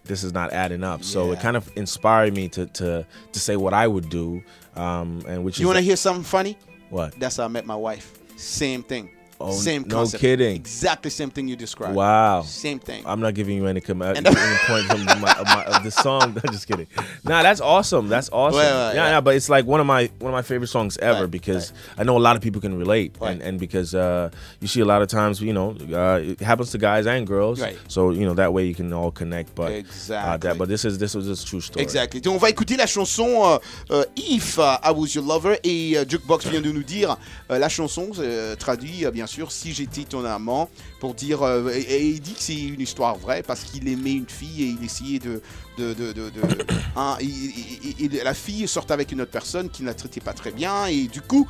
[SPEAKER 14] This is not adding up. So it kind of inspired me to say what I would do. And which
[SPEAKER 1] you want to hear something funny?
[SPEAKER 14] What?
[SPEAKER 1] That's how I met my wife. Same thing.
[SPEAKER 14] Oh,
[SPEAKER 1] same
[SPEAKER 14] no
[SPEAKER 1] concept.
[SPEAKER 14] kidding.
[SPEAKER 1] Exactly same thing you described.
[SPEAKER 14] Wow.
[SPEAKER 1] Same thing.
[SPEAKER 14] I'm not giving you any points of the song. I'm just kidding. Nah, that's awesome. That's awesome. Yeah, but it's like one of my favorite songs ever because I know a lot of people can relate, and because you see a lot of times, it happens to guys and girls. Right. So that way you can all connect. But
[SPEAKER 1] exactly.
[SPEAKER 14] But this is a true story.
[SPEAKER 1] Exactly. Donc on va écouter la chanson If I Was Your Lover et Jukebox vient de nous dire la chanson traduit bien sûr si j'étais ton amant pour dire et il dit que c'est une histoire vraie parce qu'il aimait une fille et il essayait la fille sortait avec une autre personne qui ne la traitait pas très bien et du coup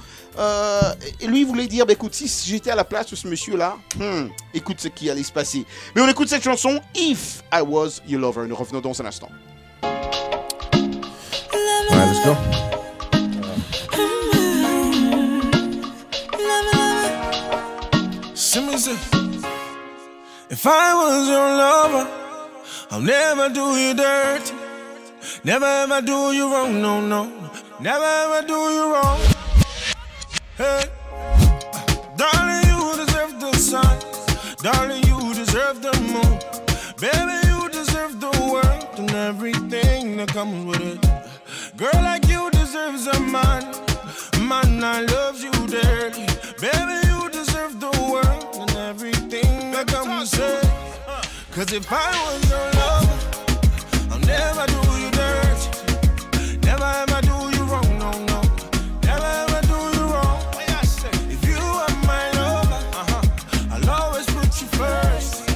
[SPEAKER 1] lui voulait dire écoute si j'étais à la place de ce monsieur là écoute ce qui allait se passer. Mais on écoute cette chanson If I Was Your Lover. Nous revenons dans un instant.
[SPEAKER 14] All right, let's go.
[SPEAKER 12] If I was your lover, I'll never do you dirty. Never ever do you wrong, no. Never ever do you wrong. Hey, darling, you deserve the sun. Darling, you deserve the moon. Baby, you deserve the world and everything that comes with it. Girl like you deserves a man and I love you dearly. Baby, you deserve the world and everything that comes with it. Cause if I was your lover, I'll never do you dirty. Never ever do you wrong, no, no. Never ever do you wrong. If you are my lover, I'll always put you first.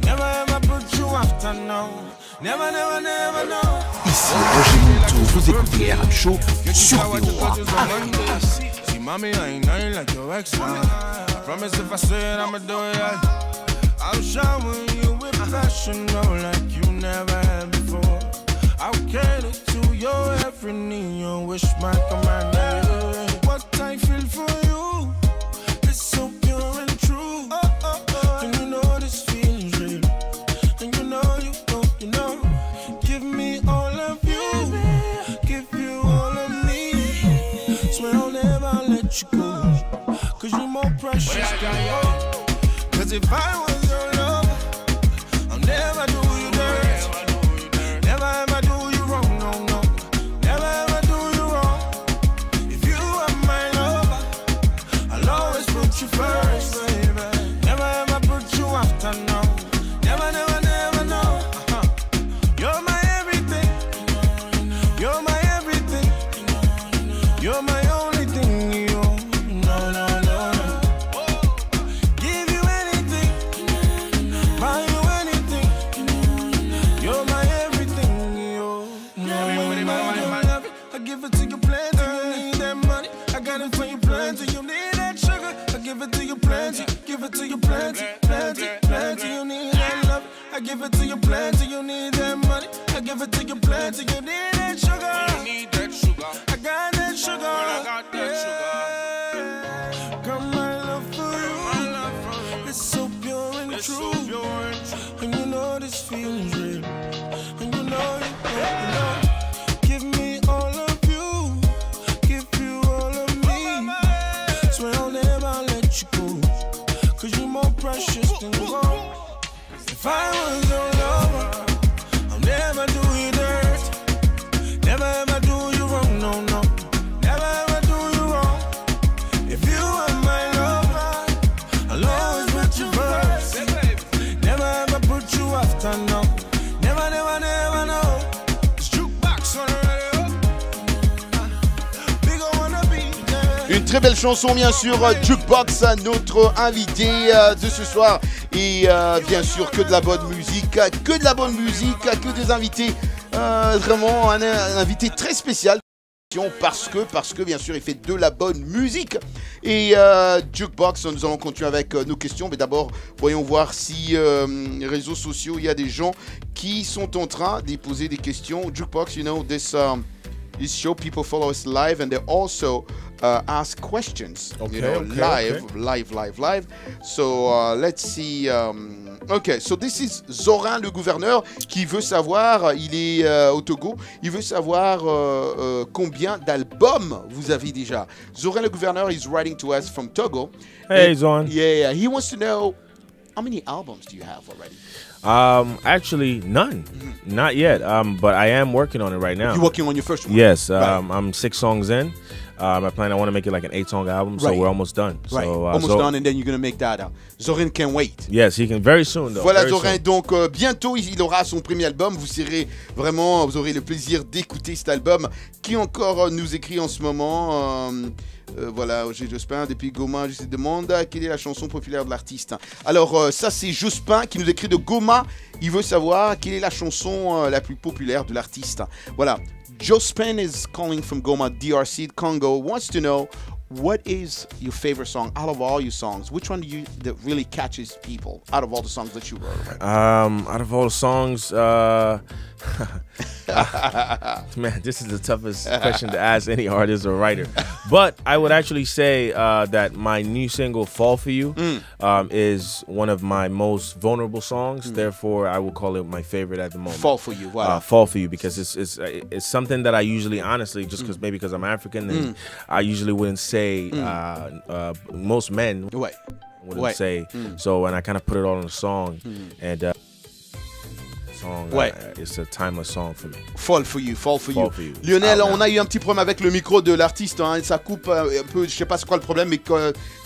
[SPEAKER 12] Never ever put you after, no. Never, never, never, no.
[SPEAKER 13] Ici Roger Montou, vous écoutez RM Show sur VOA.
[SPEAKER 12] See, mommy, I ain't nothing like your ex, I promise if I say it, I'ma do it right. I'll shower you with passion, no, like you never had before. I'll cater to your every need, your wish, my command. What I feel for you is so pure and true. And you know this feeling's real. And you know, you know. Give me all of you, give you all of me. Swear I'll never let you go, cause you're more precious than gold. Cause if I was your lover, I'll never do you dirty. Never ever do you wrong, no, no. Never ever do you wrong. If you are my lover, I'll always put you first, baby. Never ever put you after, no. Never, never, never, no. You're my everything. You're my everything. You're my only thing, you. No, no, no, no. Give you anything, buy you anything. You're my everything, you. I give it to you plenty, you need that money. I got it for you plenty, you need that sugar. I give it to you plenty, give it to you plenty, plenty, plenty. You need that love. I give it to you plenty, you need that money. I give it to you plenty, you need that sugar. You need that sugar. I got that sugar. I got that sugar. Girl, my love for you is so pure and true. And you know this feeling's real. And you know, you know. Give me all of you, give you all of me. Swear I'll never let you go, cause you're more precious than gold. If I was your lover, I'll never do you dirty. Never ever do you wrong, no, no. Never ever do you wrong. If you are my lover, I'll always put you first. Never ever put you after, no. Never, never, never, no. It's jukebox on the radio. Big I wanna be there.
[SPEAKER 1] Une très belle chanson, bien sûr, Jukebox, notre invité de ce soir. Et bien sûr, que de la bonne musique, que des invités. Vraiment un invité très spécial. Parce que bien sûr il fait de la bonne musique. Et Jukebox, nous allons continuer avec nos questions. Mais d'abord, voyons voir si réseaux sociaux, il y a des gens qui sont en train de poser des questions. Jukebox, you know, this show, people follow us live and they also ask questions.
[SPEAKER 14] Okay,
[SPEAKER 1] you know, live. So let's see. Okay, so this is Zorin le gouverneur qui veut savoir, il est au Togo, il veut savoir combien d'albums vous avez déjà. Zorin le gouverneur is writing to us from Togo.
[SPEAKER 14] Hey, Zoran.
[SPEAKER 1] Yeah, he wants to know how many albums do you have already?
[SPEAKER 14] Actually, none. Not yet. But I am working on it right now.
[SPEAKER 1] You're working on your first one?
[SPEAKER 14] Yes.
[SPEAKER 1] Right.
[SPEAKER 14] I'm 6 songs in. I want to make it like an 8-song album, so
[SPEAKER 1] Right.
[SPEAKER 14] we're almost done.
[SPEAKER 1] Right.
[SPEAKER 14] So,
[SPEAKER 1] Almost done, and then you're going to make that out. Zorin can't wait.
[SPEAKER 14] Yes, he can very soon, though.
[SPEAKER 1] Voilà
[SPEAKER 14] very
[SPEAKER 1] Zorin,
[SPEAKER 14] soon.
[SPEAKER 1] donc bientôt il aura son premier album. Vous aurez le plaisir d'écouter cet album qui encore nous écrit en ce moment. Voilà, j'ai Jospin depuis Goma, je se demande quelle est la chanson populaire de l'artiste. Alors ça c'est Jospin qui nous écrit de Goma. Il veut savoir quelle est la chanson la plus populaire de l'artiste. Voilà, Jospin is calling from Goma, DRC, Congo. Wants to know what is your favorite song out of all your songs? Which one that really catches people out of all the songs that you wrote?
[SPEAKER 14] Out of all the songs, man, this is the toughest question to ask any artist or writer. But I would actually say that my new single, Fall For You, is one of my most vulnerable songs. Therefore, I will call it my favorite at the moment.
[SPEAKER 1] Fall For You, wow.
[SPEAKER 14] Fall For You, because it's something that I usually, honestly, just because maybe because I'm African, and I usually wouldn't say, most men wouldn't say. So, and I kind of put it all in a song. And Song,
[SPEAKER 1] Ouais.
[SPEAKER 14] It's a timeless song for me.
[SPEAKER 1] Fall for you, fall for you.
[SPEAKER 14] For you.
[SPEAKER 1] Lionel,
[SPEAKER 14] Ah,
[SPEAKER 1] on a eu un petit problème avec le micro de l'artiste, hein, ça coupe un peu, je sais pas c'est quoi le problème, mais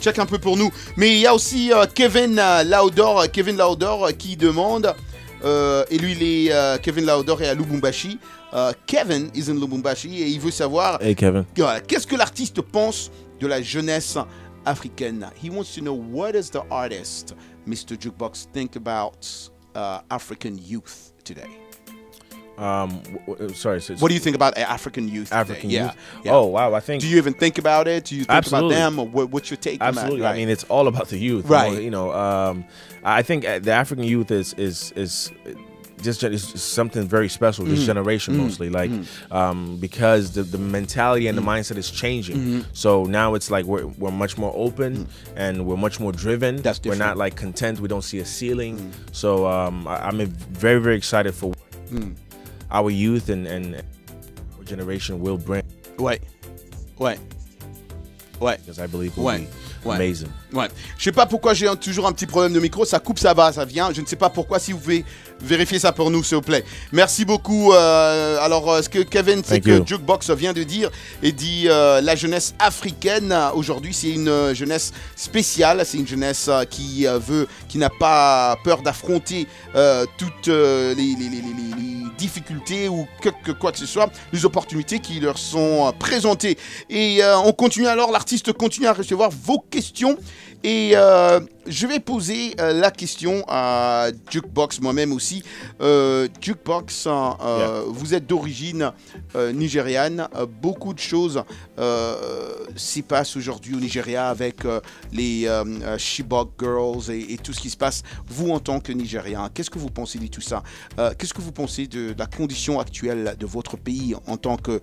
[SPEAKER 1] check un peu pour nous. Mais il y a aussi Kevin Laudor qui demande, et lui Kevin Laudor est à Lubumbashi. Kevin is in Lubumbashi et il veut savoir
[SPEAKER 14] Hey Kevin.
[SPEAKER 1] Qu'est-ce que l'artiste pense de la jeunesse africaine. He wants to know what does the artist, Mr. Jukebox, think about African youth today.
[SPEAKER 14] Sorry.
[SPEAKER 1] What do you think about African youth?
[SPEAKER 14] African
[SPEAKER 1] today?
[SPEAKER 14] youth?
[SPEAKER 1] Yeah.
[SPEAKER 14] Oh, wow. I think.
[SPEAKER 1] Do you even think about it? Do you think
[SPEAKER 14] Absolutely.
[SPEAKER 1] about them? Or what's your take
[SPEAKER 14] Absolutely.
[SPEAKER 1] on that?
[SPEAKER 14] I mean, it's all about the youth.
[SPEAKER 1] Right.
[SPEAKER 14] You know, I think the African youth is just something very special. This generation mostly, like because the mentality and the mindset is changing. So now it's like we're much more open and we're much more driven.
[SPEAKER 1] That's different.
[SPEAKER 14] We're not like content. We don't see a ceiling. So I'm very, very excited for our youth and our generation will bring.
[SPEAKER 1] Ouais.
[SPEAKER 14] Because I believe it will be amazing.
[SPEAKER 1] Ouais. Je sais pas pourquoi j'ai toujours un petit problème de micro. Ça coupe, ça va, ça vient. Je ne sais pas pourquoi. Si vous pouvez vérifier ça pour nous, s'il vous plaît. Merci beaucoup. Alors, ce que Kevin, c'est que Jukebox vient de dire, et dit la jeunesse africaine aujourd'hui, c'est une jeunesse spéciale. C'est une jeunesse qui n'a pas peur d'affronter toutes les difficultés ou quoi que ce soit, les opportunités qui leur sont présentées. Et on continue alors. L'artiste continue à recevoir vos questions. Et je vais poser la question à Jukebox, moi-même aussi. Jukebox, vous êtes d'origine nigériane. Beaucoup de choses s'y passent aujourd'hui au Nigeria avec les Chibok Girls et tout ce qui se passe. Vous, en tant que Nigérien, qu'est-ce que vous pensez de tout ça? Qu'est-ce que vous pensez de la condition actuelle de votre pays en tant que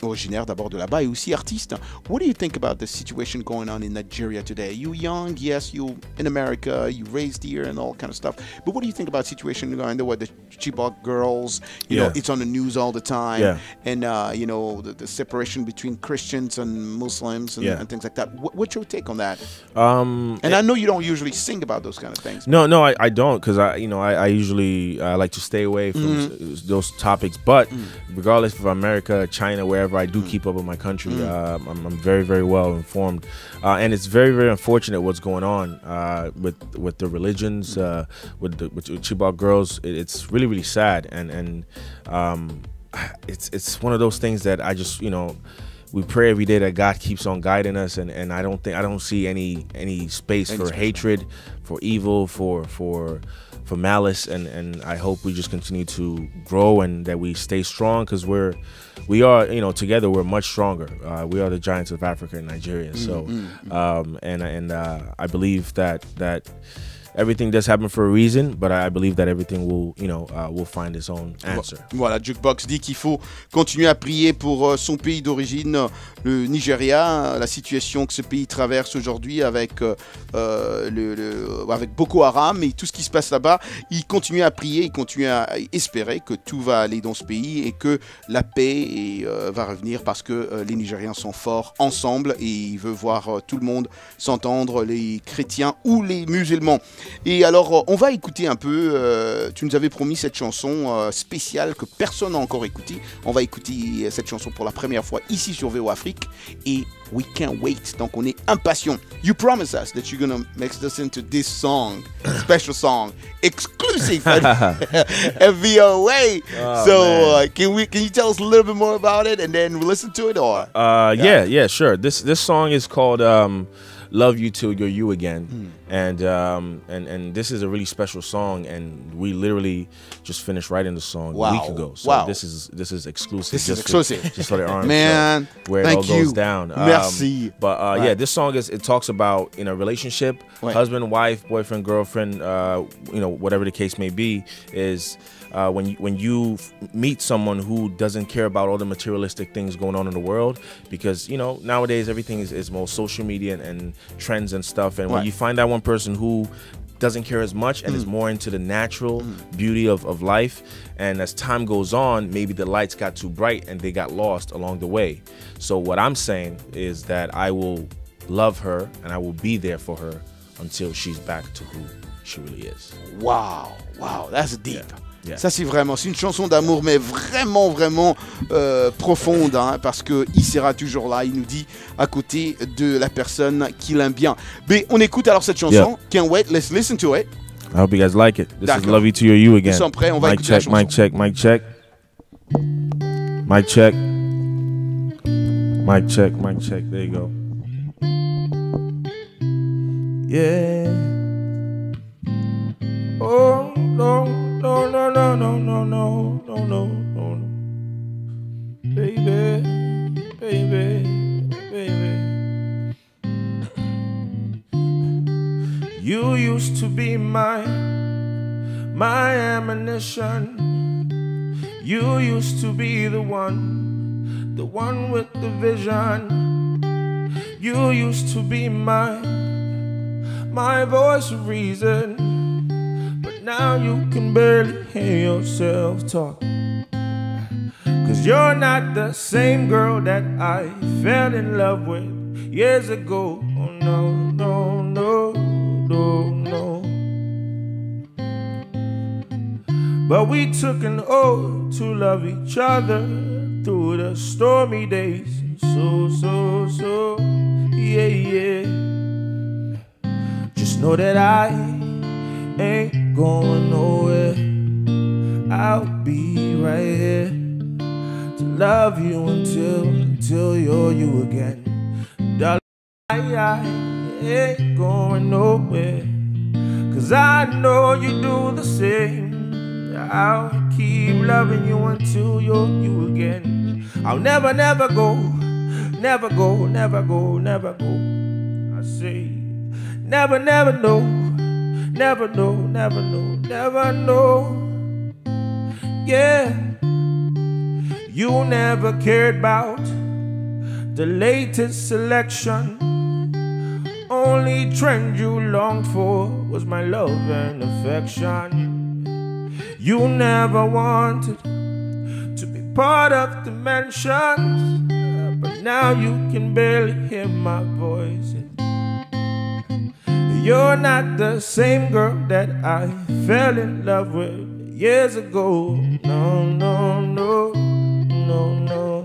[SPEAKER 1] originaire d'abord de là-bas et aussi artiste? What do you think about the situation going on in Nigeria today? You young, yes, you in America, you raised here and all kind of stuff. But what do you think about the situation going on with the Chibok girls? You know, it's on the news all the time. And, you know, the separation between Christians and Muslims and things like that. What's your take on that? And I know you don't usually sing about those kind of things.
[SPEAKER 14] No, I don't, because I usually like to stay away from those topics. But regardless of America, China, wherever I do keep up with my country, I'm very, very well informed, and it's very, very unfortunate what's going on with the religions, with Chibok girls. It's really, really sad, and it's one of those things that I just, you know, we pray every day that God keeps on guiding us, and I don't see any space for hatred, for evil, for malice, and I hope we just continue to grow and that we stay strong, because we are, you know, together we're much stronger. We are the giants of Africa and Nigeria. So, I believe that everything does happen for a reason, but I believe that everything will, you know, will find its own answer.
[SPEAKER 1] Voilà, Jukebox dit qu'il faut continuer à prier pour son pays d'origine, le Nigeria, la situation que ce pays traverse aujourd'hui avec avec Boko Haram et tout ce qui se passe là-bas. Il continue à prier, il continue à espérer que tout va aller dans ce pays et que la paix va revenir, parce que les Nigériens sont forts ensemble et il veut voir tout le monde s'entendre, les chrétiens ou les musulmans. Et alors, on va écouter un peu, tu nous avais promis cette chanson spéciale que personne n'a encore écoutée. On va écouter cette chanson pour la première fois ici sur VO Afrique et we can't wait. Donc on est impatient. You promise us that you're going to make us listen to this song, special song, exclusive at VOA.
[SPEAKER 14] Oh,
[SPEAKER 1] so can you tell us a little bit more about it and then we listen to it, or?
[SPEAKER 14] Yeah, sure. This song is called Love You Till You're You Again. And this is a really special song, and we literally just finished writing the song a week ago. So this is exclusive.
[SPEAKER 1] This is exclusive.
[SPEAKER 14] Just for the army.
[SPEAKER 1] Man,
[SPEAKER 14] where it all goes down.
[SPEAKER 1] Merci.
[SPEAKER 14] But yeah, this song it talks about, in a relationship, husband, wife, boyfriend, girlfriend, you know, whatever the case may be, is when you meet someone who doesn't care about all the materialistic things going on in the world, because, you know, nowadays everything is more social media and trends and stuff, and when you find that one person who doesn't care as much and is more into the natural beauty of life, and as time goes on, maybe the lights got too bright and they got lost along the way. So what I'm saying is that I will love her and I will be there for her until she's back to who she really is.
[SPEAKER 1] Wow, that's deep.
[SPEAKER 14] Yeah.
[SPEAKER 1] Ça, c'est une chanson d'amour, mais vraiment profonde, hein, parce qu'il sera toujours là, il nous dit, à côté de la personne qu'il aime bien. Mais on écoute alors cette chanson. Can't wait, let's listen to it.
[SPEAKER 14] I hope you guys like it. This is Love You to Your You again.
[SPEAKER 1] Nous sommes prêts, on va écouter la chanson.
[SPEAKER 14] Mic check, mic check. Mic check. Mic check, mic check. There you go.
[SPEAKER 12] Yeah. Oh, no, no, no, no, no, no, no, no, no, no. Baby, baby, baby. You used to be my ammunition. You used to be the one with the vision. You used to be my voice of reason. But now you can barely hear yourself talk. 'Cause you're not the same girl that I fell in love with years ago. Oh no, no, no, no, no. But we took an oath to love each other through the stormy days. So, yeah, yeah. Just know that I ain't going nowhere. I'll be right here to love you until you're you again. Darling, I ain't going nowhere. 'Cause I know you do the same. I'll keep loving you until you're you again. I'll never, never go, never go, never go, never go. I say, never, never know, never know, never know, never know. Yeah, you never cared about the latest selection. Only trend you longed for was my love and affection. You never wanted to be part of the mentions, but now you can barely hear my voice. You're not the same girl that I fell in love with years ago. No, no, no, no, no.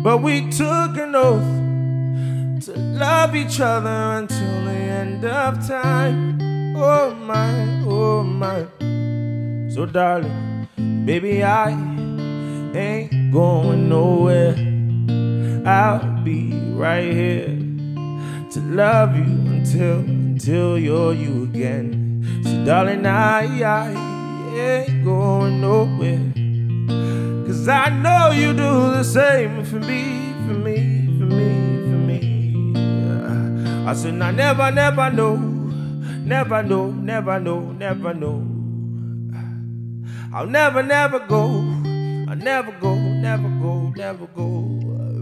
[SPEAKER 12] But we took an oath to love each other until the end of time. Oh my, oh my. So darling, baby, I ain't going nowhere. I'll be right here to love you until you're you again. So darling, I ain't going nowhere. 'Cause I know you do the same for me, for me, for me, for me. I said I never, never know. Never know, never know, never know. I'll never, never go. I'll never go, never go, never go.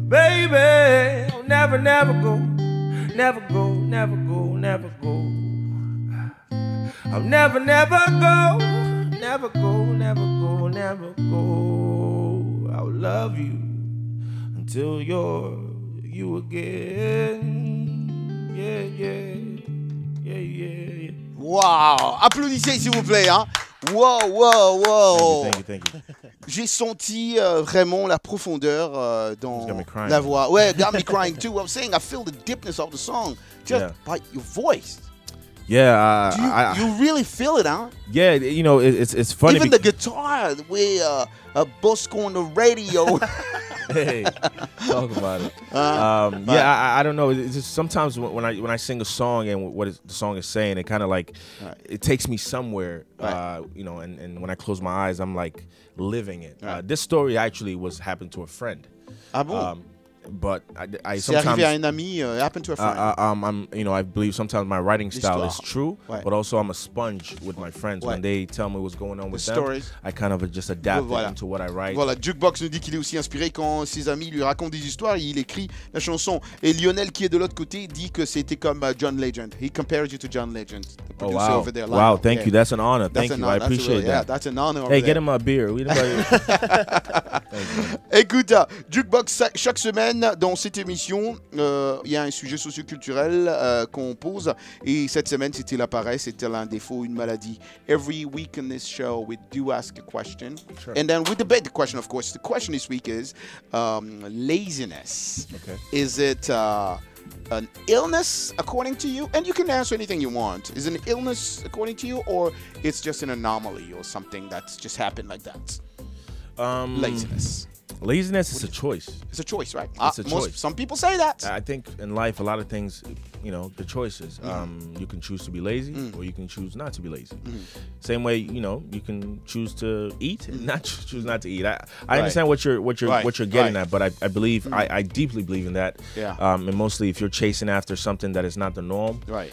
[SPEAKER 12] Baby, I'll never, never go. Never go, never go, never go. I'll never, never go. Never go, never go, never go. I'll love you until you're you again. Yeah, yeah. Yeah, yeah, yeah.
[SPEAKER 1] Wow! Applaudissez s'il vous plaît, hein. Wow, wow, wow.
[SPEAKER 14] Thank you.
[SPEAKER 1] J'ai senti vraiment la profondeur dans la voix. Ouais, got me crying too. I'm saying I feel the deepness of the song just by your voice.
[SPEAKER 14] Yeah,
[SPEAKER 1] you really feel it, huh?
[SPEAKER 14] Yeah, you know, it's funny.
[SPEAKER 1] Even the guitar, the way Bosco on the radio.
[SPEAKER 14] Hey, talk about it. I don't know. It's just sometimes when I sing a song and what the song is saying, it kind of like it takes me somewhere. You know, and when I close my eyes, I'm like living it. This story actually happened to a friend.
[SPEAKER 1] Ah bon?
[SPEAKER 14] But I
[SPEAKER 1] c'est arrivé à un ami, happened to a friend.
[SPEAKER 14] You know, I believe sometimes my writing style is true, but also I'm a sponge with my friends. When they tell me what's going on with them, I kind of just adapt it into what I write.
[SPEAKER 1] Voilà, Jukebox nous dit qu'il est aussi inspiré quand ses amis lui racontent des histoires, il écrit la chanson. Et Lionel, qui est de l'autre côté, dit que c'était comme John Legend. He compares you to John Legend, the producer over there.
[SPEAKER 14] Wow, thank you. That's an honor. Thank you. I appreciate that.
[SPEAKER 1] Yeah, that's an honor.
[SPEAKER 14] Hey, get him a beer.
[SPEAKER 1] Écoute, Jukebox chaque semaine semaine, dans cette émission, il y a un sujet socioculturel qu'on pose. Et cette semaine, c'était la paresse, c'était l'un défaut, une maladie. Every week in this show, we do ask a question.
[SPEAKER 14] Sure.
[SPEAKER 1] And then we debate the question, of course. The question this week is laziness.
[SPEAKER 14] Okay.
[SPEAKER 1] Is it an illness, according to you? And you can answer anything you want. Is it an illness, according to you? Or it's just an anomaly or something that's just happened like that? Laziness.
[SPEAKER 14] Laziness is a choice.
[SPEAKER 1] It's a choice, right?
[SPEAKER 14] It's a choice.
[SPEAKER 1] Some people say that.
[SPEAKER 14] I think in life, a lot of things, you know, the choices. You can choose to be lazy, or you can choose not to be lazy. Same way, you know, you can choose to eat and not choose not to eat. I understand what you're getting at, but I believe I deeply believe in that.
[SPEAKER 1] Yeah.
[SPEAKER 14] And mostly, if you're chasing after something that is not the norm,
[SPEAKER 1] right.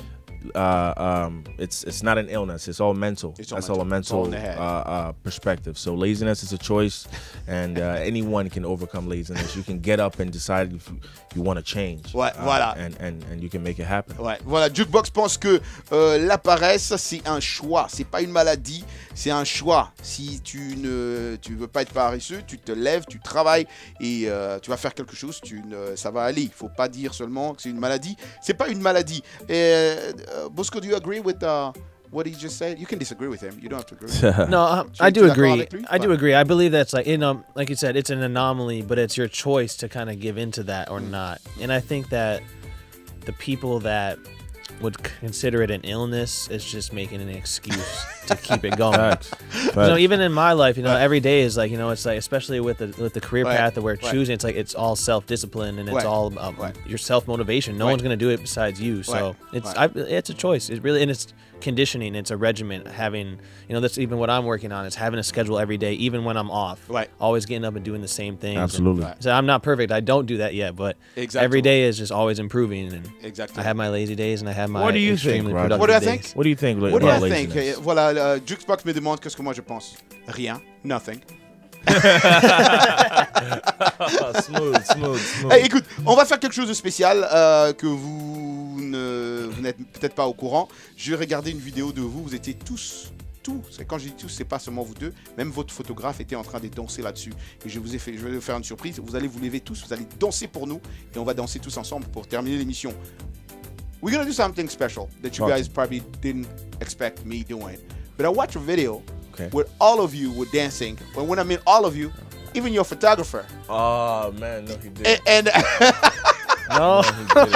[SPEAKER 14] It's not an illness. It's all mental. That's all a mental perspective. So laziness is a choice, and anyone can overcome laziness. You can get up and decide if you want to change.
[SPEAKER 1] Ouais, voilà.
[SPEAKER 14] And you can make it happen.
[SPEAKER 1] Ouais, voilà. Jukebox pense que la paresse, c'est un choix. C'est pas une maladie, c'est un choix. Si tu veux pas être paresseux, tu te lèves, tu travailles et tu vas faire quelque chose. Ça va aller. Il faut pas dire seulement que c'est une maladie. C'est pas une maladie. Bosco, do you agree with what he just said? You can disagree with him. You don't have to agree.
[SPEAKER 21] No, I do agree. I do agree. I believe that's like like you said, it's an anomaly, but it's your choice to kind of give into that or not. And I think that the people that would consider it an illness is just making an excuse to keep it going. You know, even in my life, you know, every day is like, you know, it's like, especially with the career path that we're choosing, it's like it's all self-discipline and it's all your self-motivation. No one's gonna do it besides you. So it's a choice. It really, and it's conditioning. It's a regimen. Having, you know, that's even what I'm working on. Is having a schedule every day, even when I'm off.
[SPEAKER 1] Right.
[SPEAKER 21] Always getting up and doing the same things.
[SPEAKER 14] Absolutely.
[SPEAKER 21] So I'm not perfect. I don't do that yet, but every day is just always improving. And I have my lazy days and I have my
[SPEAKER 14] What do you
[SPEAKER 21] extremely
[SPEAKER 14] think,
[SPEAKER 21] productive
[SPEAKER 1] What do I
[SPEAKER 21] days.
[SPEAKER 1] think?
[SPEAKER 14] What do you think
[SPEAKER 1] What do
[SPEAKER 14] about
[SPEAKER 1] I think?
[SPEAKER 14] laziness?
[SPEAKER 1] Voilà, Jukebox me demande qu'est-ce que moi je pense. Rien. Nothing.
[SPEAKER 14] Smooth.
[SPEAKER 1] Hey, écoute, on va faire quelque chose de spécial que vous n'êtes peut-être pas au courant. Je vais regarder une vidéo de vous. Vous étiez tous. Quand je dis tous, c'est pas seulement vous deux. Même votre photographe était en train de danser là-dessus. Et je vais vous faire une surprise. Vous allez vous lever tous. Vous allez danser pour nous. Et on va danser tous ensemble pour terminer l'émission. We're gonna do something special that you guys probably didn't expect me doing. But I watched a video where all of you were dancing. But when I mean all of you, even your photographer.
[SPEAKER 14] Oh man, no, he didn't.
[SPEAKER 1] And
[SPEAKER 14] no, he didn't.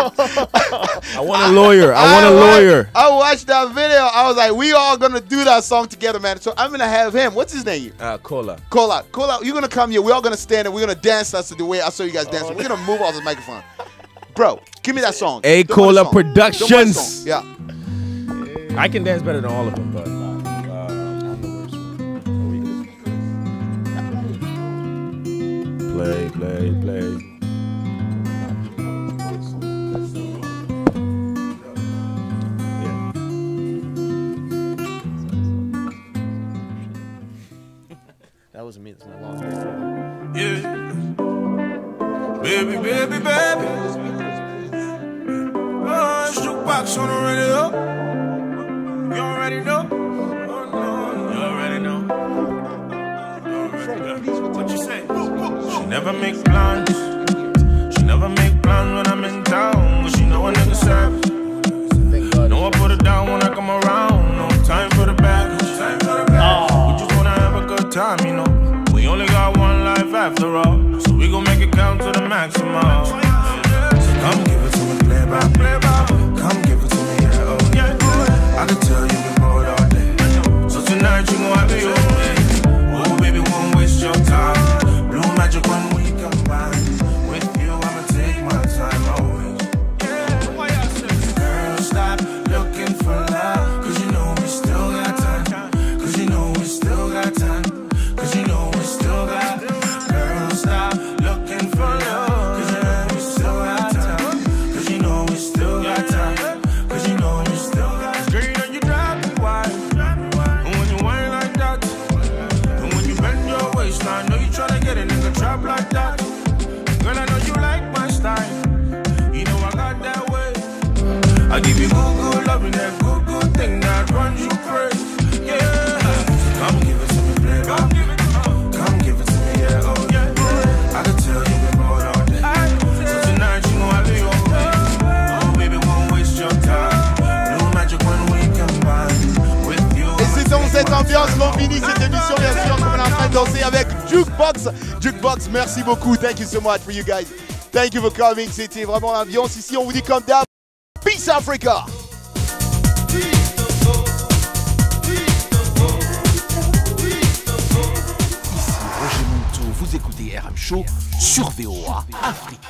[SPEAKER 14] I want a lawyer.
[SPEAKER 1] I watched that video. I was like, we all gonna do that song together, man. So I'm gonna have him. What's his name?
[SPEAKER 14] Kola.
[SPEAKER 1] Kola, you're gonna come here. We're all gonna stand and we're gonna dance. That's the way I saw you guys dancing. We're gonna move off the microphone. Bro, give me that song.
[SPEAKER 14] Kola Productions.
[SPEAKER 1] Yeah.
[SPEAKER 14] I can dance better than all of them, but play.
[SPEAKER 21] That wasn't me. That's my long hair.
[SPEAKER 12] Yeah. Baby. Oh, Jukebox on the radio. You already know. You already know. What you say? She never make plans. She never make plans when I'm in town. But she know a nigga service. No, I put it down when I come around. No time for the baggage. We just wanna have a good time, you know. We only got one life after all, so we gon' make it count to the maximum. So come give it to me, play by play. Come give it to me, I can tell you been bored all day. So tonight you gon' have it your way. Oh baby, won't waste your time. Blue magic when we combine. With you, I'ma take my time always. Girl, stop looking for love, 'cause you know we still got time. 'Cause you know we still got time. 'Cause you know we still got. Girl, stop looking for love, 'cause you know
[SPEAKER 1] Jukebox. Jukebox, merci beaucoup. Thank you so much for you guys. Thank you for coming. C'était vraiment l'ambiance ici. On vous dit comme d'hab. Peace Africa.
[SPEAKER 13] Ici Roger Monteau, vous écoutez RM Show sur VOA Afrique.